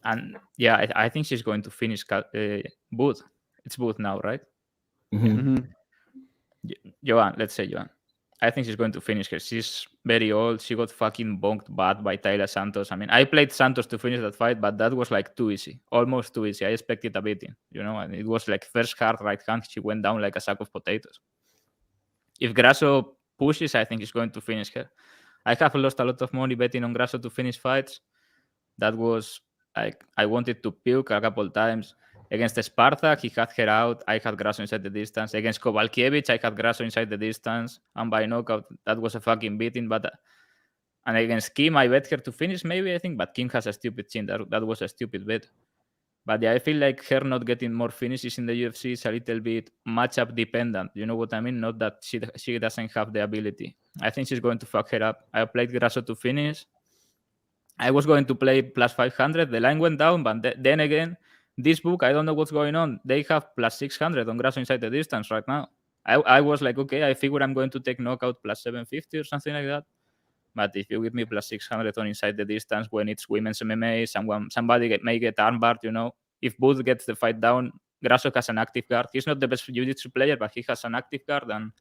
And yeah, I think she's going to finish Booth. It's Booth now, right? Mhm. Joanne, let's say Joanne. I think she's going to finish her. She's very old. She got fucking bonked bad by Tyler Santos. I mean, I played Santos to finish that fight, but that was like too easy. Almost too easy. I expected a beating, and it was like first hard right hand. She went down like a sack of potatoes. If Grasso pushes, I think he's going to finish her. I have lost a lot of money betting on Grasso to finish fights. That was like I wanted to puke a couple times. Against Spartak, he had her out. I had Grasso inside the distance. Against Kovalkiewicz, I had Grasso inside the distance. And by knockout, that was a fucking beating. And against Kim, I bet her to finish, maybe, I think. But Kim has a stupid chin. That was a stupid bet. But yeah, I feel like her not getting more finishes in the UFC is a little bit matchup dependent. You know what I mean? Not that she doesn't have the ability. I think she's going to fuck her up. I played Grasso to finish. I was going to play plus 500. The line went down, but then again, this book, I don't know what's going on. They have plus 600 on Grasso inside the distance right now. I was like, okay, I figure I'm going to take knockout plus 750 or something like that. But if you give me plus 600 on inside the distance when it's women's MMA, somebody may get armbarred, If Booth gets the fight down, Grasso has an active guard. He's not the best jiu-jitsu player, but he has an active guard and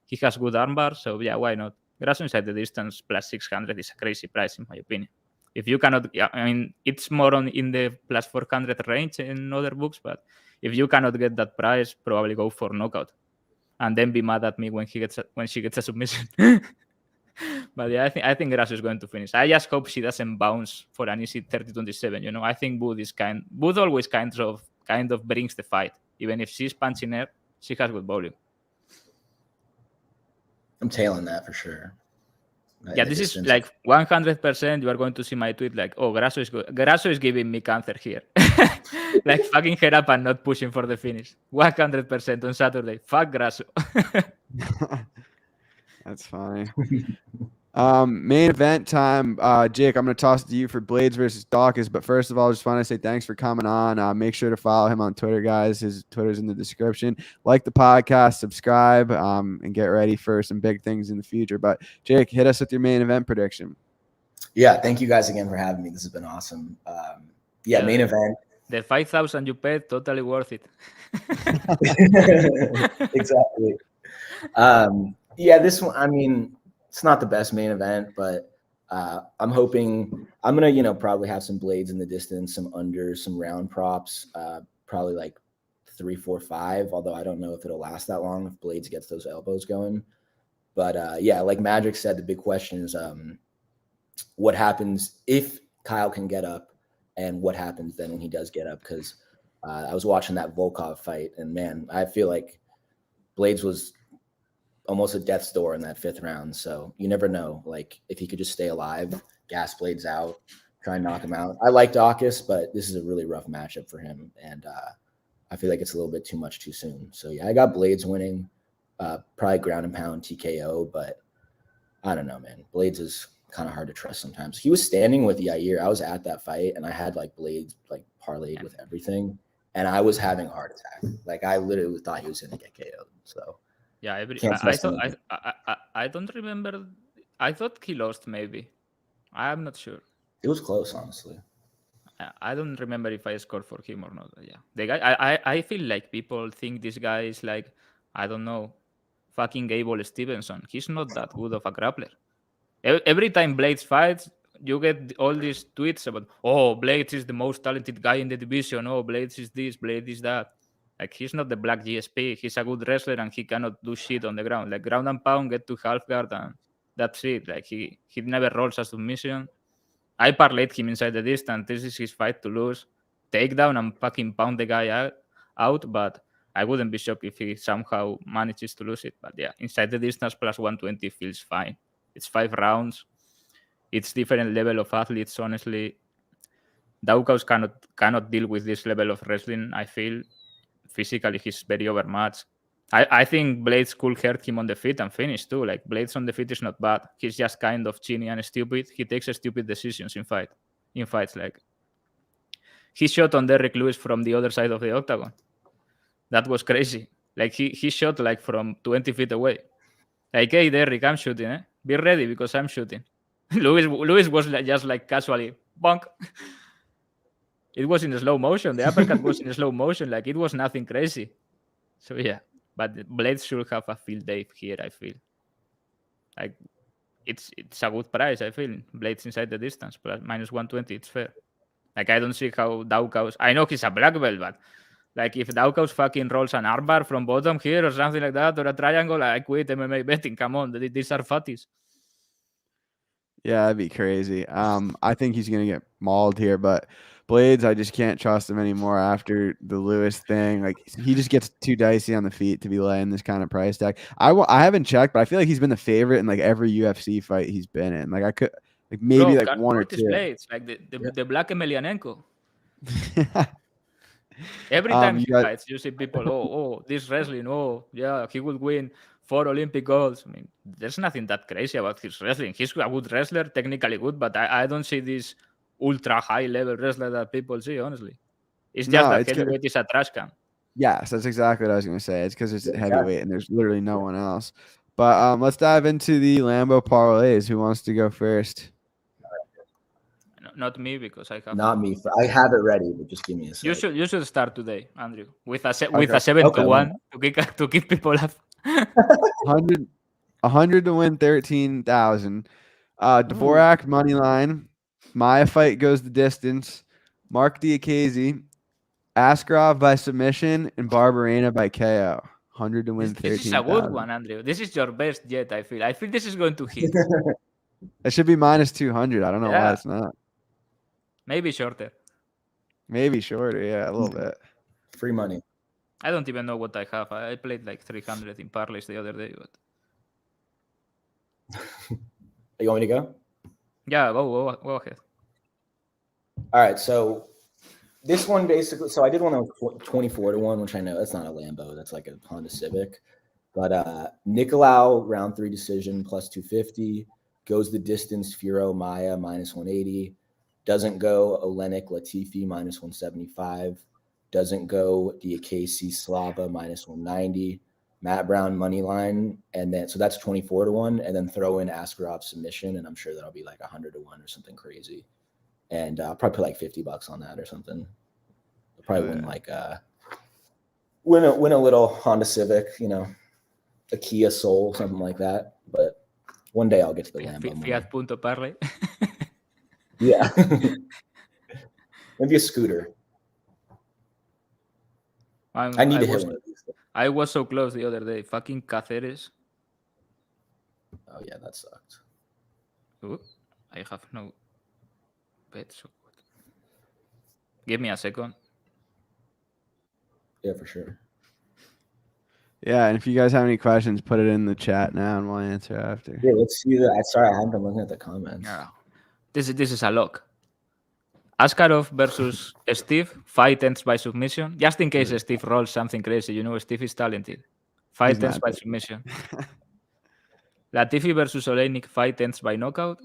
he has good armbar. So yeah, why not? Grasso inside the distance plus 600 is a crazy price in my opinion. If you cannot, I mean, it's more in the plus 400 range in other books, but if you cannot get that price, probably go for knockout, and then be mad at me when she gets a submission. But yeah, I think Grasso is going to finish. I just hope she doesn't bounce for an easy 30-27. I think Booth always kind of brings the fight, even if she's punching her, she has good volume. I'm tailing that for sure. Yeah, this is like 100%. You are going to see my tweet like, oh, Grasso is good. Grasso is giving me cancer here. Like fucking her up and not pushing for the finish. 100% on Saturday. Fuck Grasso. That's funny. Main event time. Jake, I'm going to toss it to you for Blaydes versus Daukaus. But first of all, I just want to say thanks for coming on. Make sure to follow him on Twitter, guys. His Twitter's in the description. Like the podcast, subscribe, and get ready for some big things in the future. But Jake, hit us with your main event prediction. Yeah, thank you guys again for having me. This has been awesome. Main event. The 5,000 you paid, totally worth it. Exactly. This one, I mean, it's not the best main event, but I'm hoping I'm going to, probably have some Blaydes in the distance, some unders, some round props, probably like 3, 4, 5, although I don't know if it'll last that long if Blaydes gets those elbows going. But like Magic said, the big question is what happens if Kyle can get up and what happens then when he does get up? Because I was watching that Volkov fight and man, I feel like Blaydes was almost a death's door in that 5th round. So you never know, like if he could just stay alive, gas Blaydes out, try and knock him out. I like Daukaus, but this is a really rough matchup for him. And I feel like it's a little bit too much too soon. So yeah, I got Blaydes winning, probably ground and pound TKO, but I don't know, man. Blaydes is kind of hard to trust sometimes. He was standing with Yair. I was at that fight and I had like Blaydes like parlayed with everything. And I was having a heart attack. Like I literally thought he was going to get KO'd. So yeah, I don't remember. I thought he lost maybe. I'm not sure. It was close, honestly. I don't remember if I scored for him or not. Yeah, the guy. I feel like people think this guy is like, I don't know, fucking Gable Stevenson. He's not that good of a grappler. Every time Blaydes fights, you get all these tweets about, oh, Blaydes is the most talented guy in the division. Oh, Blaydes is this, Blaydes is that. Like, he's not the black GSP. He's a good wrestler and he cannot do shit on the ground. Like, ground and pound, get to half guard and that's it. Like, he never rolls a submission. I parlayed him inside the distance. This is his fight to lose. Takedown and fucking pound the guy out, but I wouldn't be shocked if he somehow manages to lose it. But yeah, inside the distance plus 120 feels fine. It's 5 rounds. It's different level of athletes, honestly. Daukaus cannot deal with this level of wrestling. I feel physically he's very overmatched. I think Blaydes could hurt him on the feet and finish too. Like Blaydes on the feet is not bad. He's just kind of chinny and stupid. He takes stupid decisions in fights. Like he shot on Derrick Lewis from the other side of the octagon. That was crazy. Like he shot like from 20 feet away. Like, hey Derrick, I'm shooting. Be ready because I'm shooting. Lewis was just like casually bonk. It was in slow motion. The uppercut was in slow motion. Like it was nothing crazy. So yeah. But Blaydes should have a field day here, I feel. Like, it's a good price, I feel. Blaydes inside the distance, plus minus 120, it's fair. Like, I don't see how Daukaus... I know he's a black belt, but... Like, if Daukaus fucking rolls an armbar from bottom here or something like that, or a triangle, I quit MMA betting. Come on, these are fatties. Yeah, that'd be crazy. I think he's going to get mauled here, but... Blaydes, I just can't trust him anymore after the Lewis thing. Like he just gets too dicey on the feet to be laying this kind of price tag. I haven't checked, but I feel like he's been the favorite in like every UFC fight he's been in. Like I could like maybe like one or two. Blaydes, like the black Emelianenko. Every time he fights, you see people, this wrestling, yeah, he would win 4 Olympic golds. I mean, there's nothing that crazy about his wrestling. He's a good wrestler, technically good, but I don't see this ultra high level wrestler that people see, honestly. It's just that heavyweight is a trash can. Yes, that's exactly what I was going to say. It's because it's heavyweight and there's literally no one else. But let's dive into the Lambo parlays. Who wants to go first? Not me, because I have. Not me. I have it ready, but just give me a second. You should start today, Andrew, with a 7-1 to keep people up. 100 to win 13,000. Dvorak money line. Maya fight goes the distance. Mark Diakiese, Askarov by submission, and Barberena by KO. 100 to win 13,000. This is a good one, Andrew. This is your best yet, I feel. I feel this is going to hit. It should be minus 200. I don't know why it's not. Maybe shorter. Maybe shorter, yeah, a little bit. Free money. I don't even know what I have. I played like 300 in parlays the other day. But You want me to go? Yeah, go ahead. All right, so this one basically, so I did one that was 24 to 1, which I know that's not a Lambo, that's like a Honda Civic. But Nicolau round 3 decision plus 250, goes the distance Fiorot Maya minus 180, doesn't go Oleinik Latifi minus 175, doesn't go Diakiese Slava minus 190. Matt Brown money line, and then so that's 24 to 1, and then throw in Askarov submission, and I'm sure that'll be like 100 to 1 or something crazy. And I'll probably put like $50 on that or something. I'll probably win like win a little Honda Civic, a Kia Soul, something like that. But one day I'll get to the Lambo. Fiat Punto Parlay. Yeah. Maybe a scooter. I need to hit one of these. I was so close the other day. Fucking Cáceres. Oh, yeah, that sucked. Ooh, I have no bet. So good. Give me a second. Yeah, for sure. Yeah, and if you guys have any questions, put it in the chat now and we'll answer after. Yeah, let's see that. Sorry, I haven't been looking at the comments. Yeah. This is a lock. Askarov versus Steve, fight ends by submission. Just in case Steve rolls something crazy, Steve is talented. Fight ends by submission. Latifi versus Oleinik, fight ends by knockout.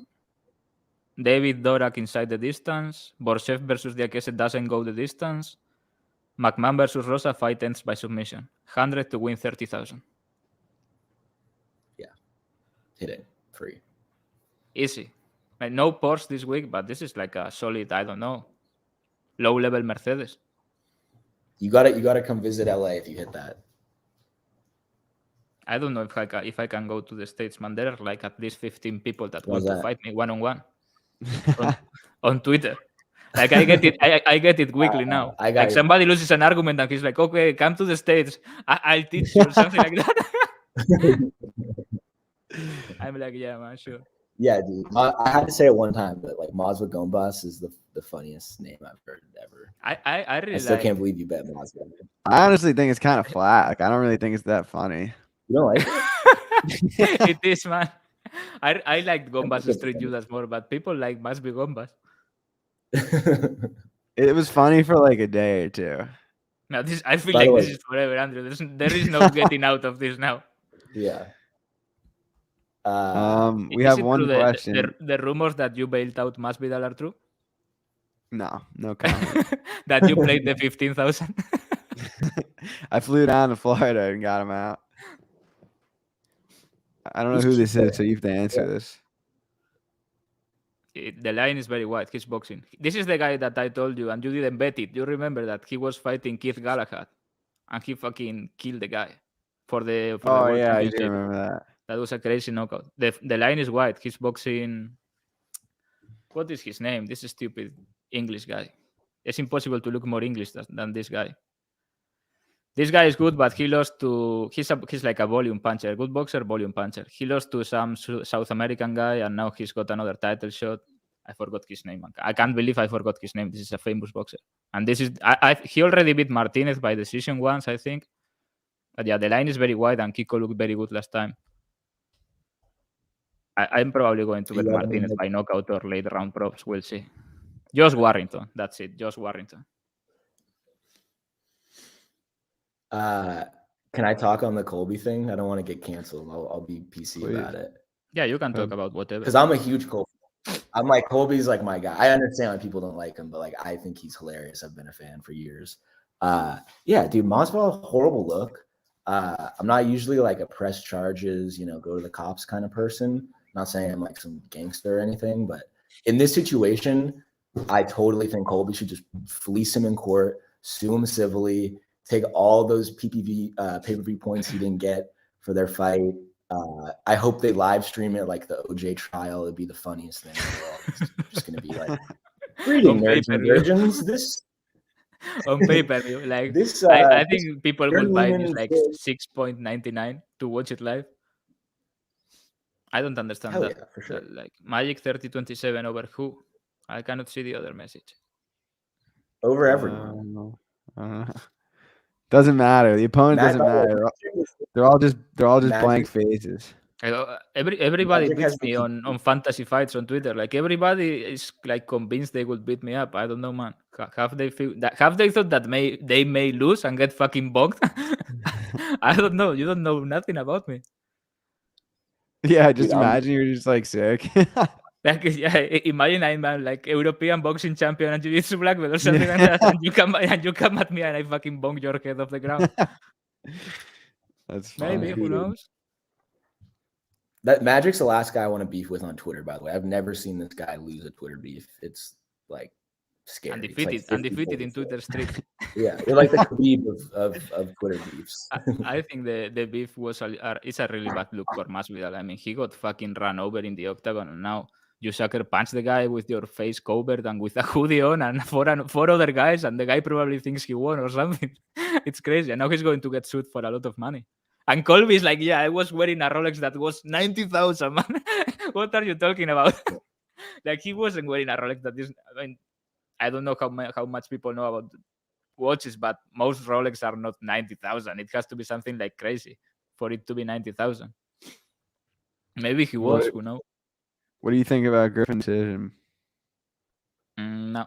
David Dvorak inside the distance. Borshev versus Diakiese doesn't go the distance. McMahon versus Rosa, fight ends by submission. 100 to win 30,000. Yeah. Hit it. Free. Easy. Like, no Porsche this week, but this is like a solid, I don't know, low-level Mercedes. You gotta come visit LA if you hit that. I don't know if I can go to the States, man. There are like at least 15 people that want to fight me one-on-one on Twitter. Like I get it weekly now. Like somebody loses an argument and he's like, okay, come to the States. I'll teach you something like that. I'm like, yeah, man, sure. Yeah, dude. I had to say it one time, but like Mazda Gombas is the funniest name I've heard ever. I really still can't believe you bet Mazda. I honestly think it's kind of flat. Like I don't really think it's that funny. You don't like it? It is, man. I like Gombas Street Judas more, but people like must be Gombas. It was funny for like a day or two. Now this, I feel By the like way- this is forever, Andrew. There is no getting out of this now. Yeah. We Is have it one true question. the rumors that you bailed out Masvidal are true? No comment. That you played the 15,000? I flew down to Florida and got him out. I don't know who this is, so you have to answer this. The line is very wide. He's boxing. This is the guy that I told you, and you didn't bet it. You remember that he was fighting Keith Galahad, and he fucking killed the guy for the Oh world yeah, I do championship. remember that. That was a crazy knockout. The line is wide. He's boxing. What is his name? This stupid English guy. It's impossible to look more English than this guy. This guy is good, but he lost to. He's like a volume puncher, good boxer, volume puncher. He lost to some South American guy, and now he's got another title shot. I forgot his name. I can't believe I forgot his name. This is a famous boxer, and this is. He already beat Martinez by decision once, I think. But yeah, the line is very wide, and Kiko looked very good last time. I'm probably going to bet Martinez by knockout or late round props. We'll see. Josh Warrington. That's it. Josh Warrington. Can I talk on the Colby thing? I don't want to get canceled. I'll be PC about it. Yeah, you can talk about whatever. Because I'm a huge Colby. I'm like, Colby's like my guy. I understand why people don't like him, but like I think he's hilarious. I've been a fan for years. Yeah, dude, Masvidal, horrible look. I'm not usually like a press charges, go to the cops kind of person. I'm not saying I'm like some gangster or anything, but in this situation, I totally think Colby should just fleece him in court, sue him civilly, take all those pay-per-view points he didn't get for their fight. I hope they live stream it like the OJ trial. It'd be the funniest thing in the world. It's just gonna be like, greeting nerds and virgins. This on pay-per-view, like this. I think people will buy this Lonian like is- 6.99 to watch it live. I don't understand Hell that. yeah, for sure. Like Magic 3027 over who? I cannot see the other message. Over everyone. Doesn't matter. The opponent Matt, doesn't by the way, matter. They're all just Magic- blank faces. Everybody Magic beats has me the- on fantasy fights on Twitter. Like everybody is like convinced they would beat me up. I don't know, man. Have they thought that they may lose and get fucking bonked? I don't know. You don't know nothing about me. Yeah, just Dude, imagine you're just like sick. Like, yeah, imagine I'm like European boxing champion and jiu-jitsu black belt or something like that, and you come at me and I fucking bonk your head off the ground. That's funny. Maybe, who knows? That Magic's the last guy I want to beef with on Twitter. By the way, I've never seen this guy lose a Twitter beef. It's like scary. Undefeated, It's like undefeated in 50-44. Twitter streets. Yeah, you're like the Khabib of Twitter beefs. I think the beef was it's a really bad look for Masvidal. I mean, he got fucking run over in the octagon, and now you sucker punch the guy with your face covered and with a hoodie on, and four other guys, and the guy probably thinks he won or something. It's crazy. And now he's going to get sued for a lot of money. And Colby's like, yeah, I was wearing a Rolex that was 90,000, man. What are you talking about? Like, he wasn't wearing a Rolex that is. I mean, I don't know how much people know about watches, but most Rolex are not 90,000. It has to be something like crazy for it to be 90,000. Maybe he was. Who knows? What do you think about Griffin's decision? No.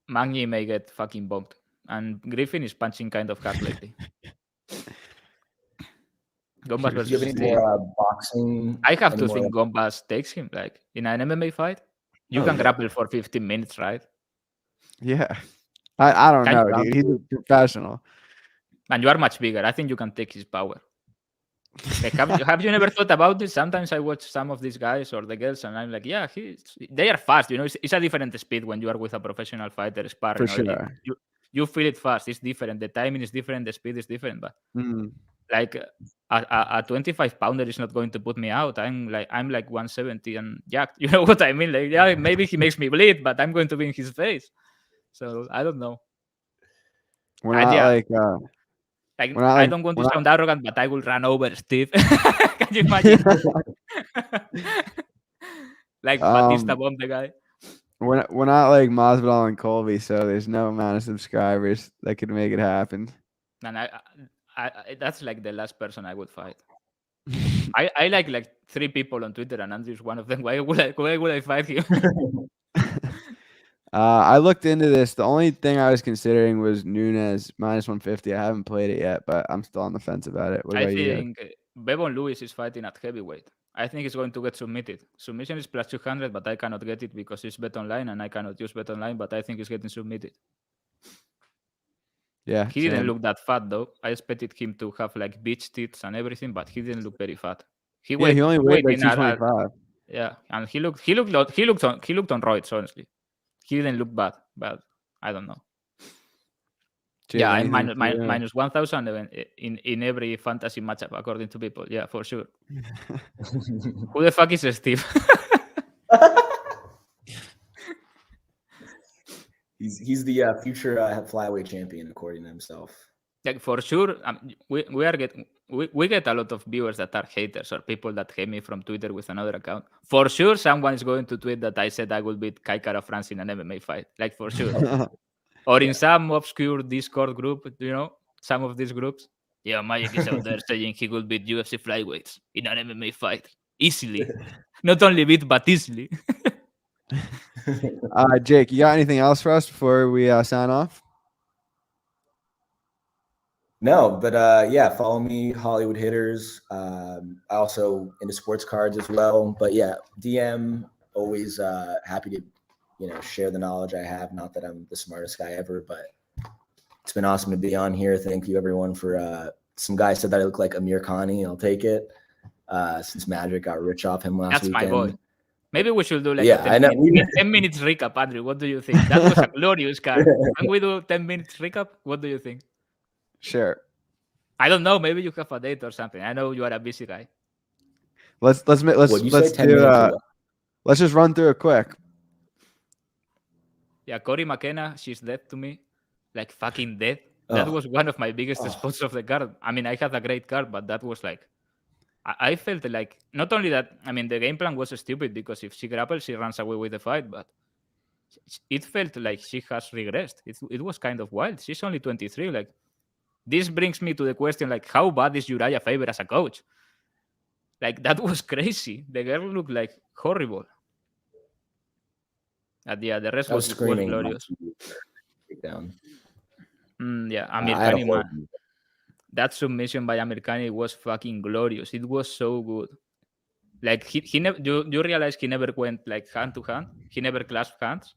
Magny may get fucking bumped, and Griffin is punching kind of hard lately. Gombas Do you versus have any Steve. more boxing? I have to any think more- Gombas takes him. Like in an MMA fight, you Oh, can yeah. grapple for 15 minutes, right? Yeah. I don't Can know, you dude. He's a professional. And you are much bigger. I think you can take his power. Like, have you never thought about this? Sometimes I watch some of these guys or the girls, and I'm like, yeah, they are fast. It's a different speed when you are with a professional fighter sparring. For or sure. You feel it fast. It's different. The timing is different. The speed is different. But Mm. like a 25 pounder is not going to put me out. I'm like 170 and jacked. You know what I mean? Like, yeah, maybe he makes me bleed, but I'm going to be in his face. So I don't know. We're not yeah. like Like, we're not I like- don't want to we're not- sound arrogant, but I will run over Steve. Can you imagine? Like Batista bombed the guy. we're not like Masvidal and Colby, so there's no amount of subscribers that could make it happen. And I that's like the last person I would fight. I like 3 people on Twitter, and Andrew's one of them. Why would I fight him? I looked into this. The only thing I was considering was Nunes -150. I haven't played it yet, but I'm still on the fence about it. What I about you guys? think Bevon Lewis is fighting at heavyweight. I think he's going to get submitted. Submission is +200, but I cannot get it because it's bet online and I cannot use bet online, but I think he's getting submitted. Yeah, He didn't same. look that fat though. I expected him to have like beach tits and everything, but he didn't look very fat. He only weighed like 225. Yeah, and he looked on roids, honestly. He didn't look bad, but I don't know. Jake, Yeah, I'm anything for you? minus 1,000 in every fantasy matchup, according to people. Yeah, for sure. Who the fuck is Steve? He's the future flyweight champion, according to himself. Like for sure, we get a lot of viewers that are haters or people that hate me from Twitter with another account. For sure, someone is going to tweet that I said I will beat Kai Kara France in an MMA fight. Like for sure. Or in some obscure Discord group, some of these groups. Yeah, Magic is out there saying he will beat UFC flyweights in an MMA fight. Easily. Not only beat, but easily. Jake, you got anything else for us before we sign off? No, but yeah, follow me, Hollywood Hitters. Also into sports cards as well. But yeah, DM, always happy to share the knowledge I have. Not that I'm the smartest guy ever, but it's been awesome to be on here. Thank you everyone for some guy said that I look like Amir Khani. I'll take it. Since Magic got rich off him last weekend. That's my boy. Maybe we should do like a 10 minutes recap, Andrew. What do you think? That was a glorious card. Can we do 10 minutes recap? What do you think? Sure. I don't know. Maybe you have a date or something. I know you are a busy guy. Let's just run through it quick. Yeah, Corey McKenna, she's dead to me. Like fucking dead. That was one of my biggest spots of the card. I mean, I had a great card, but that was like I felt like not only that, I mean, the game plan was stupid because if she grapples, she runs away with the fight, but it felt like she has regressed. It was kind of wild. She's only 23. Like, this brings me to the question, like, how bad is Uriah Faber as a coach? Like, that was crazy. The girl looked like horrible. Yeah, the rest was glorious. Yeah, Americani, man. That submission by Americani was fucking glorious. It was so good. Like he never. You realize he never went like hand to hand. He never clasped hands.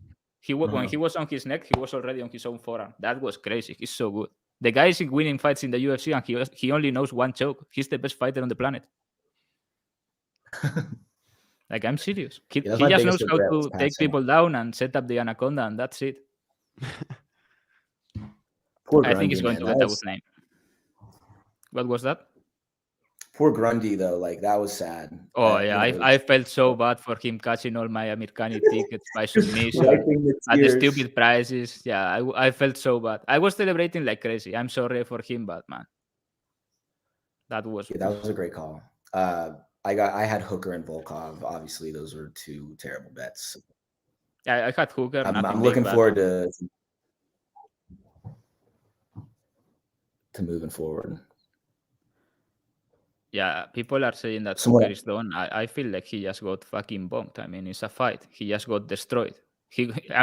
When he was on his neck, he was already on his own forearm. That was crazy. He's so good. The guy is winning fights in the UFC, and he only knows one choke. He's the best fighter on the planet. Like, I'm serious. He just knows how to take people down and set up the anaconda, and that's it. I think he's going to get a good name. What was that? Poor Grundy, though. Like, that was sad. Oh, yeah. I felt so bad for him catching all my Americani tickets by submission at the stupid prices. Yeah, I felt so bad. I was celebrating like crazy. I'm sorry for him, but man, that was a great call. I had Hooker and Volkov. Obviously, those were two terrible bets. Yeah, I had Hooker. I'm looking forward to moving forward. Yeah, people are saying that Hooker is done. I feel like he just got fucking bombed. I mean, it's a fight. He just got destroyed.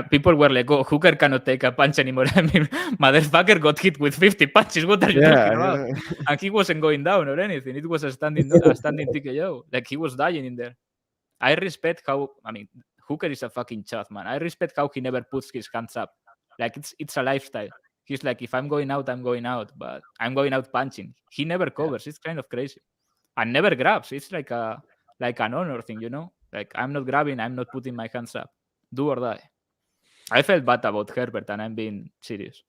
People were like, "Oh, Hooker cannot take a punch anymore." I mean, motherfucker got hit with 50 punches. What are you talking about? And he wasn't going down or anything. It was a standing TKO. Like, he was dying in there. I respect how. I mean, Hooker is a fucking chat, man. I respect how he never puts his hands up. Like, it's a lifestyle. He's like, if I'm going out, I'm going out, but I'm going out punching. He never covers. It's kind of crazy. And never grabs. It's like an honor thing, Like, I'm not grabbing, I'm not putting my hands up. Do or die. I felt bad about Herbert, and I'm being serious.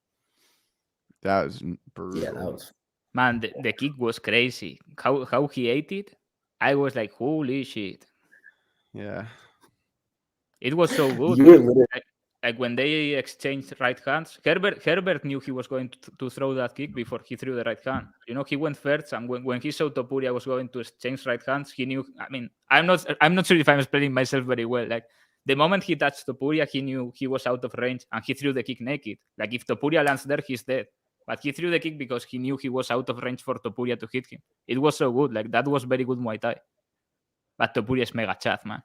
That was brutal. Yeah, that was. Man, the kick was crazy. How he ate it, I was like, holy shit. Yeah. It was so good. Like when they exchanged right hands, Herbert knew he was going to throw that kick before he threw the right hand. He went first, and when he saw Topuria was going to exchange right hands, he knew. I mean, I'm not sure if I'm explaining myself very well. Like, the moment he touched Topuria, he knew he was out of range, and he threw the kick naked. Like, if Topuria lands there, he's dead. But he threw the kick because he knew he was out of range for Topuria to hit him. It was so good. Like, that was very good Muay Thai. But Topuria is mega chat, man.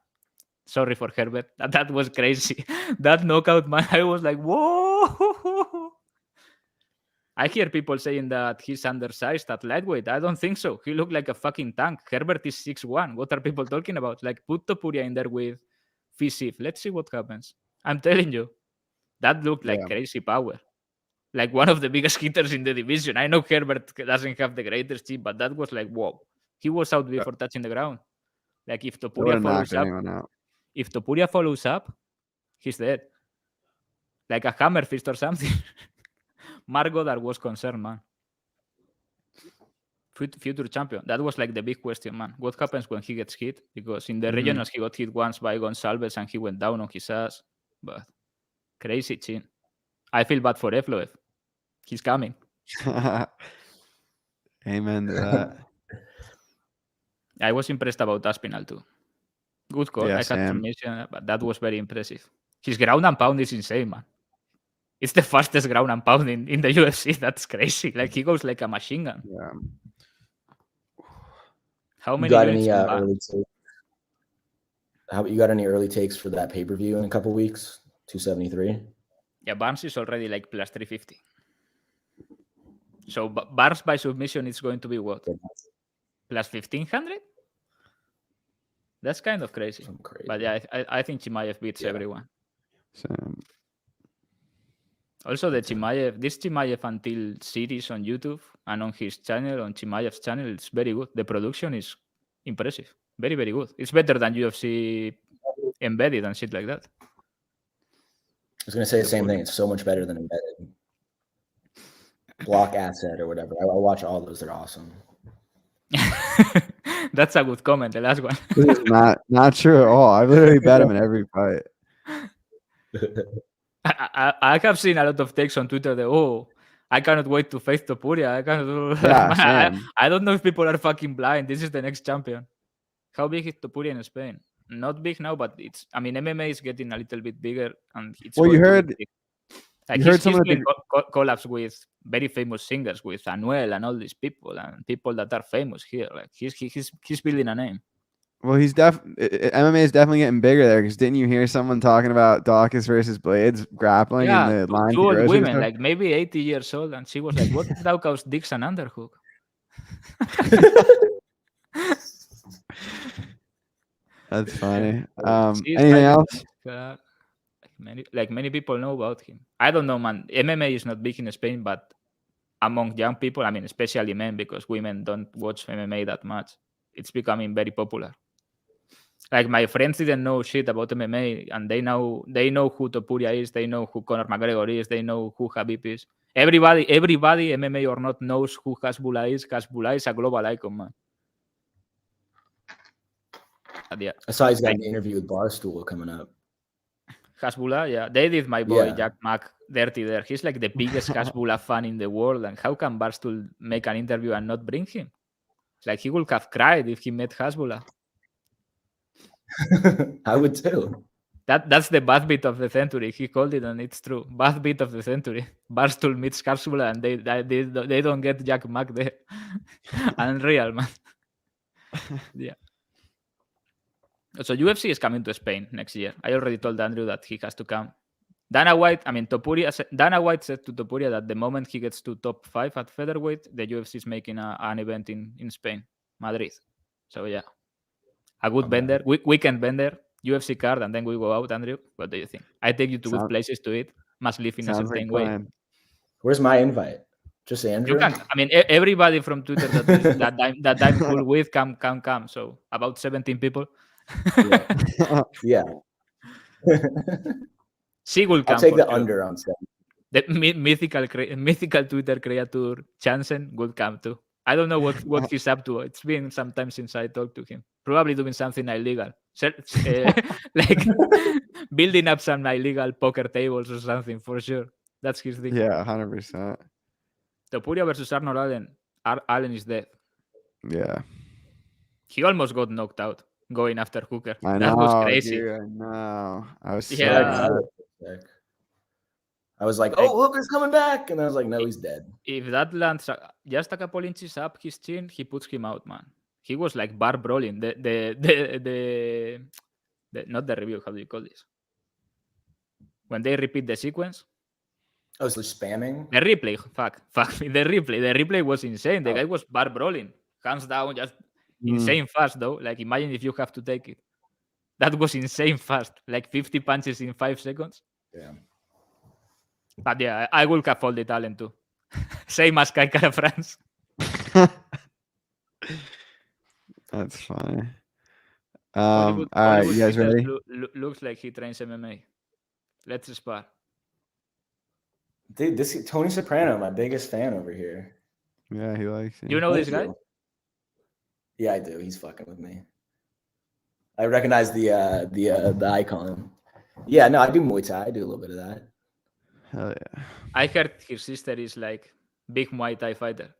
Sorry for Herbert. That was crazy. That knockout, man. I was like, whoa. I hear people saying that he's undersized at lightweight. I don't think so. He looked like a fucking tank. Herbert is 6'1". What are people talking about? Like, put Topuria in there with Fisif. Let's see what happens. I'm telling you, that looked like crazy power. Like one of the biggest hitters in the division. I know Herbert doesn't have the greatest chip, but that was like, whoa. He was out before touching the ground. Like if Topuria follows up, he's dead. Like a hammer fist or something. Mark Goddard was concerned, man. Future champion. That was like the big question, man. What happens when he gets hit? Because in the regionals, he got hit once by Gonsalves and he went down on his ass. But crazy chin. I feel bad for Evloev. He's coming. Amen to that. I was impressed about Aspinall too. Good call. Yeah, I had Sam. information, but that was very impressive. His ground and pound is insane, man. It's the fastest ground and pound in the UFC. That's crazy. Like he goes like a machine gun. Yeah. How many You got units any in ban? early takes? You got any early takes for that pay-per-view in a couple weeks? 273. Yeah, Barnes is already like plus 350. So Barnes by submission is going to be what? Plus 1500? That's kind of crazy. But yeah, I think Chimaev beats everyone. Sam. Also, this Chimaev Until series on YouTube and on his channel, on Chimaev's channel, it's very good. The production is impressive. Very, very good. It's better than UFC Embedded and shit like that. I was going to say the same thing. It's so much better than Embedded. Block Asset or whatever. I watch all those. They're awesome. That's a good comment, the last one. This is not true at all. I literally bet him in every fight. I have seen a lot of takes on Twitter that, I cannot wait to face Topuria. I don't know if people are fucking blind. This is the next champion. How big is Topuria in Spain? Not big now, but MMA is getting a little bit bigger, and it's. Well, you heard. Like he's doing collabs with very famous singers, with Anuel and all these people, and people that are famous here. Like he's building a name. Well, MMA is definitely getting bigger there. Because didn't you hear someone talking about Daukaus versus Blaydes grappling in the line? Two old women, like maybe 80 years old, and she was like, "What Daukaus dicks an underhook?" That's funny. Anything else? Many people know about him. I don't know, man. MMA is not big in Spain, but among young people, I mean, especially men, because women don't watch MMA that much. It's becoming very popular. Like my friends didn't know shit about MMA, and they know who Topuria is, they know who Conor McGregor is, they know who Khabib is. Everybody, MMA or not, knows who Hasbulla is. Hasbulla is a global icon, man. Yeah. I saw he's got an interview with Barstool coming up. Hasbulla, yeah. They did my boy Jack Mack dirty there. He's like the biggest Hasbulla fan in the world, and how can Barstool make an interview and not bring him? Like he would have cried if he met Hasbulla. I would too. That's the bad bit of the century. He called it, and it's true. Bad bit of the century. Barstool meets Hasbulla, and they don't get Jack Mack there. Unreal, man. Yeah. So UFC is coming to Spain next year. I already told Andrew that he has to come. Dana White said to Topuria that the moment he gets to top 5 at featherweight, the UFC is making an event in Spain, Madrid. So yeah, a good bender, weekend bender, UFC card, and then we go out. Andrew, what do you think? I take you to good places to eat. Must live in a certain way. Where's my invite? Just Andrew. You can. I mean, everybody from Twitter that I'm cool with come. So about 17 people. Yeah. She will come. I'll take the under on stuff. The mythical Twitter creator Chansen will come too. I don't know what he's up to. It's been some time since I talked to him. Probably doing something illegal, like building up some illegal poker tables or something for sure. That's his thing. Yeah, 100%. Topuria versus Arnold Allen. Allen is dead. Yeah. He almost got knocked out going after Hooker. That was crazy. Dude, I know. I was I was like, oh, Hooker's coming back. And I was like, no, he's dead. If that lands just a couple inches up his chin, he puts him out, man. He was like bar brawling. The Not the review. How do you call this? When they repeat the sequence. Oh, so spamming? The replay. Fuck me. The replay was insane. The guy was bar brawling. Hands down, just insane fast though. Like imagine if you have to take it. That was insane fast. Like 50 punches in 5 seconds. Yeah. But yeah, I will have all the talent too. Same as Kai Kara France. That's funny. Hollywood, all right, Hollywood you guys Peter ready? Looks like he trains MMA. Let's spar. Dude, this Tony Soprano, my biggest fan over here. Yeah, he likes it. You know Thank this guy? you. Yeah, I do. He's fucking with me. I recognize the icon. Yeah, no, I do Muay Thai. I do a little bit of that. Hell yeah. I heard his sister is like big Muay Thai fighter.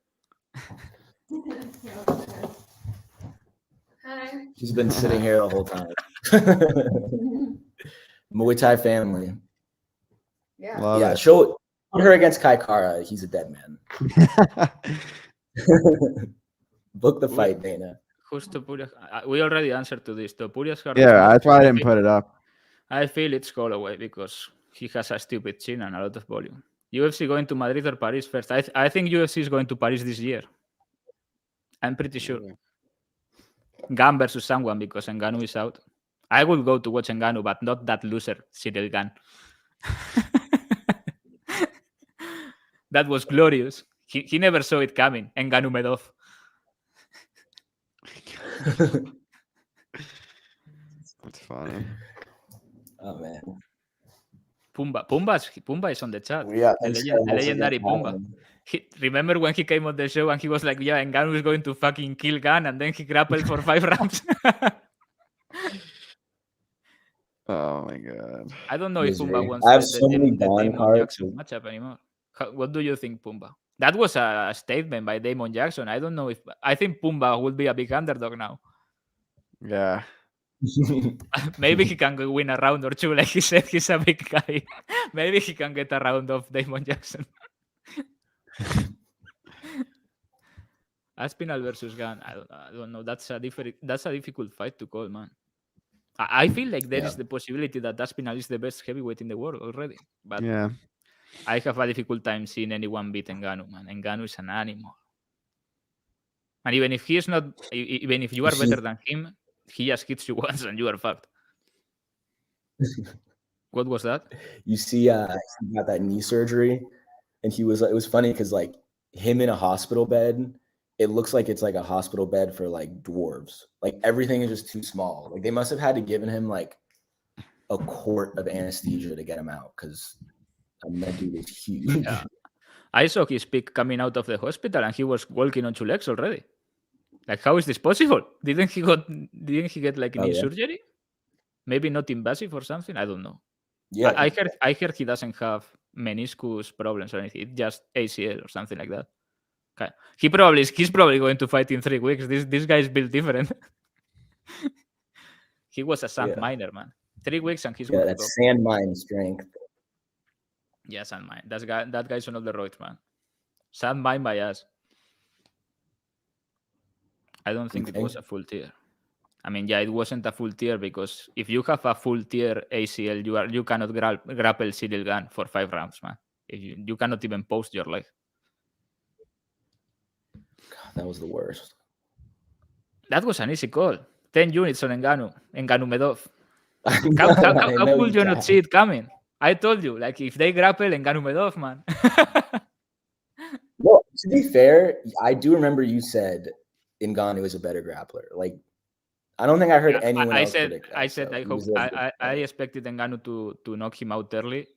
Hi. She's been sitting here the whole time. Muay Thai family. Yeah. Love Yeah, it. show put her against Kai Kara. He's a dead man. Book the fight, Dana. Who's Topuria's? We already answered to this. Topuria's hard. Yeah, that's why I didn't put it up. I feel it's Holloway because he has a stupid chin and a lot of volume. UFC going to Madrid or Paris first? I think UFC is going to Paris this year. I'm pretty sure. Gunn versus someone because Ngannou is out. I would go to watch Ngannou, but not that loser, Cyril Gunn. That was glorious. He never saw it coming. Ngannou Medov. That's funny. Oh man. Pumba is on the chat. Yeah, The legendary Pumba. Remember when he came on the show and he was like, yeah, Ngannou is going to fucking kill Gunn, and then he grappled for 5 rounds. Oh my god. I don't know if Pumba wants I have so many the Gone Damon cards. Jackson matchup anymore. What do you think, Pumba? That was a statement by Damon Jackson. I don't know if... I think Pumba will be a big underdog now. Yeah. Maybe he can win a round or two. Like he said, he's a big guy. Maybe he can get a round of Damon Jackson. Aspinall versus Gunn. I don't know. That's a difficult fight to call, man. I feel like there is the possibility that Aspinall is the best heavyweight in the world already. But Yeah. I have a difficult time seeing anyone beat Ngannou, man. Ngannou is an animal. And even if he is not, even if you are better than him, he just hits you once and you are fucked. What was that? You see, he got that knee surgery, and it was funny because like him in a hospital bed, it looks like it's like a hospital bed for like dwarves. Like everything is just too small. Like they must have had to give him like a quart of anesthesia to get him out because that dude is huge. Yeah. I saw his pic coming out of the hospital and he was walking on 2 legs already. Like, how is this possible? Didn't he get like knee surgery? Maybe not invasive or something. I don't know. Yeah, I heard he doesn't have meniscus problems or anything. It's just ACL or something like that. Okay. He's probably going to fight in 3 weeks. This guy is built different. He was a sand miner, man. 3 weeks and he's good. That's sand mine strength. Yeah, sand mine. That guy's on all the roads, man. Sand mine by us. I don't think it was a full tier. I mean, yeah, it wasn't a full tier because if you have a full tier ACL, you cannot grapple Cyril Gunn for 5 rounds, man. You cannot even post your leg. God, that was the worst. That was an easy call. 10 units on Ngannou Medov. How could you not see it coming? I told you, like, if they grapple, Ngannou Medov, man. Well, to be fair, I do remember you said Ngannou is a better grappler. Like, I don't think I heard anyone else predict that. I expected Ngannou to knock him out early,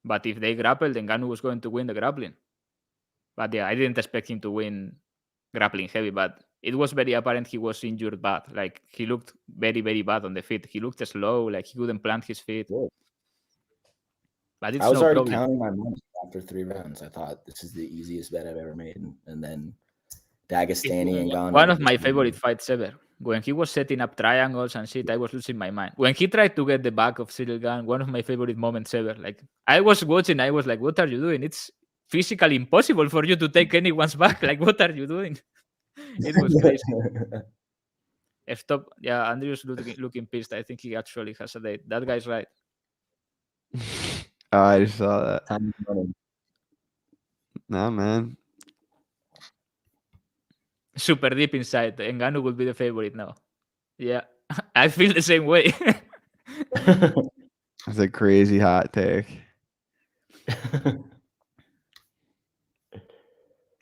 but if they grappled, Ngannou was going to win the grappling. But yeah, I didn't expect him to win grappling heavy, but it was very apparent he was injured bad. Like, he looked very, very bad on the feet. He looked slow, like he couldn't plant his feet. Yeah. But it's I was no already problem. counting my money after 3 rounds. I thought this is the easiest bet I've ever made. And then Dagestani and Ngannou. One of my favorite fights ever. When he was setting up triangles and shit, I was losing my mind. When he tried to get the back of Cyril Gunn, one of my favorite moments ever. Like, I was watching, I was like, what are you doing? It's physically impossible for you to take anyone's back. Like, what are you doing? It was crazy. Stop. Yeah, Andrew's looking pissed. I think he actually has a date. That guy's right. Oh, I just saw that. Time is money. Nah, man. Super deep inside. Ngannou will be the favorite now. Yeah, I feel the same way. That's a crazy hot take.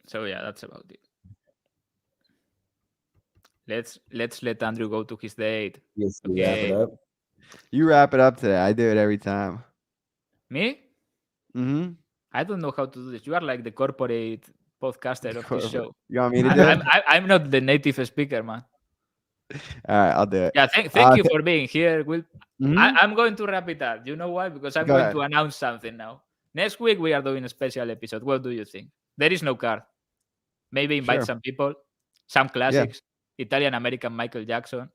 So yeah, that's about it. Let's let Andrew go to his date. Yes, we Okay. wrap it up. You wrap it up today. I do it every time. Me? Mm-hmm. I don't know how to do this. You are like the corporate podcaster of this show. You want me to do it? I'm not the native speaker, man. All right, I'll do it. Yeah, thank you for being here. Mhm. I'm going to wrap it up. You know why? Because I'm Go going ahead. to announce something now. Next week we are doing a special episode. What do you think? There is no card. Maybe invite Sure. some people, some classics. Italian American Michael Jackson.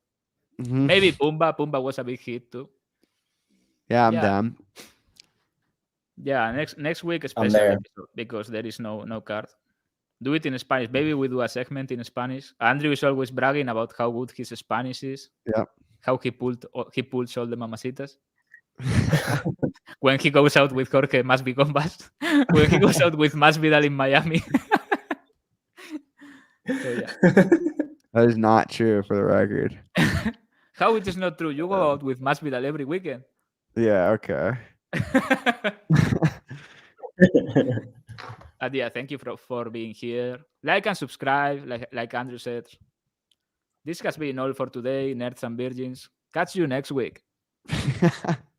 Mhm. Maybe Pumba. Pumba was a big hit too. Yeah, I'm Yeah. down. Yeah, next week a I'm special there. episode because there is no card. Do it in Spanish. Maybe we do a segment in Spanish. Andrew is always bragging about how good his Spanish is. Yep. How he pulls all the mamacitas. When he goes out with Jorge Masvidal, when he goes out with Masvidal in Miami. So yeah. That is not true for the record. How it is not true? You go out with Masvidal every weekend. Yeah, okay. Yeah, thank you for being here. Like and subscribe, like Andrew said. This has been all for today, nerds and virgins. Catch you next week.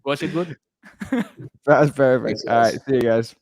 Was it good? That was perfect. Thanks, All right, guys. see you guys.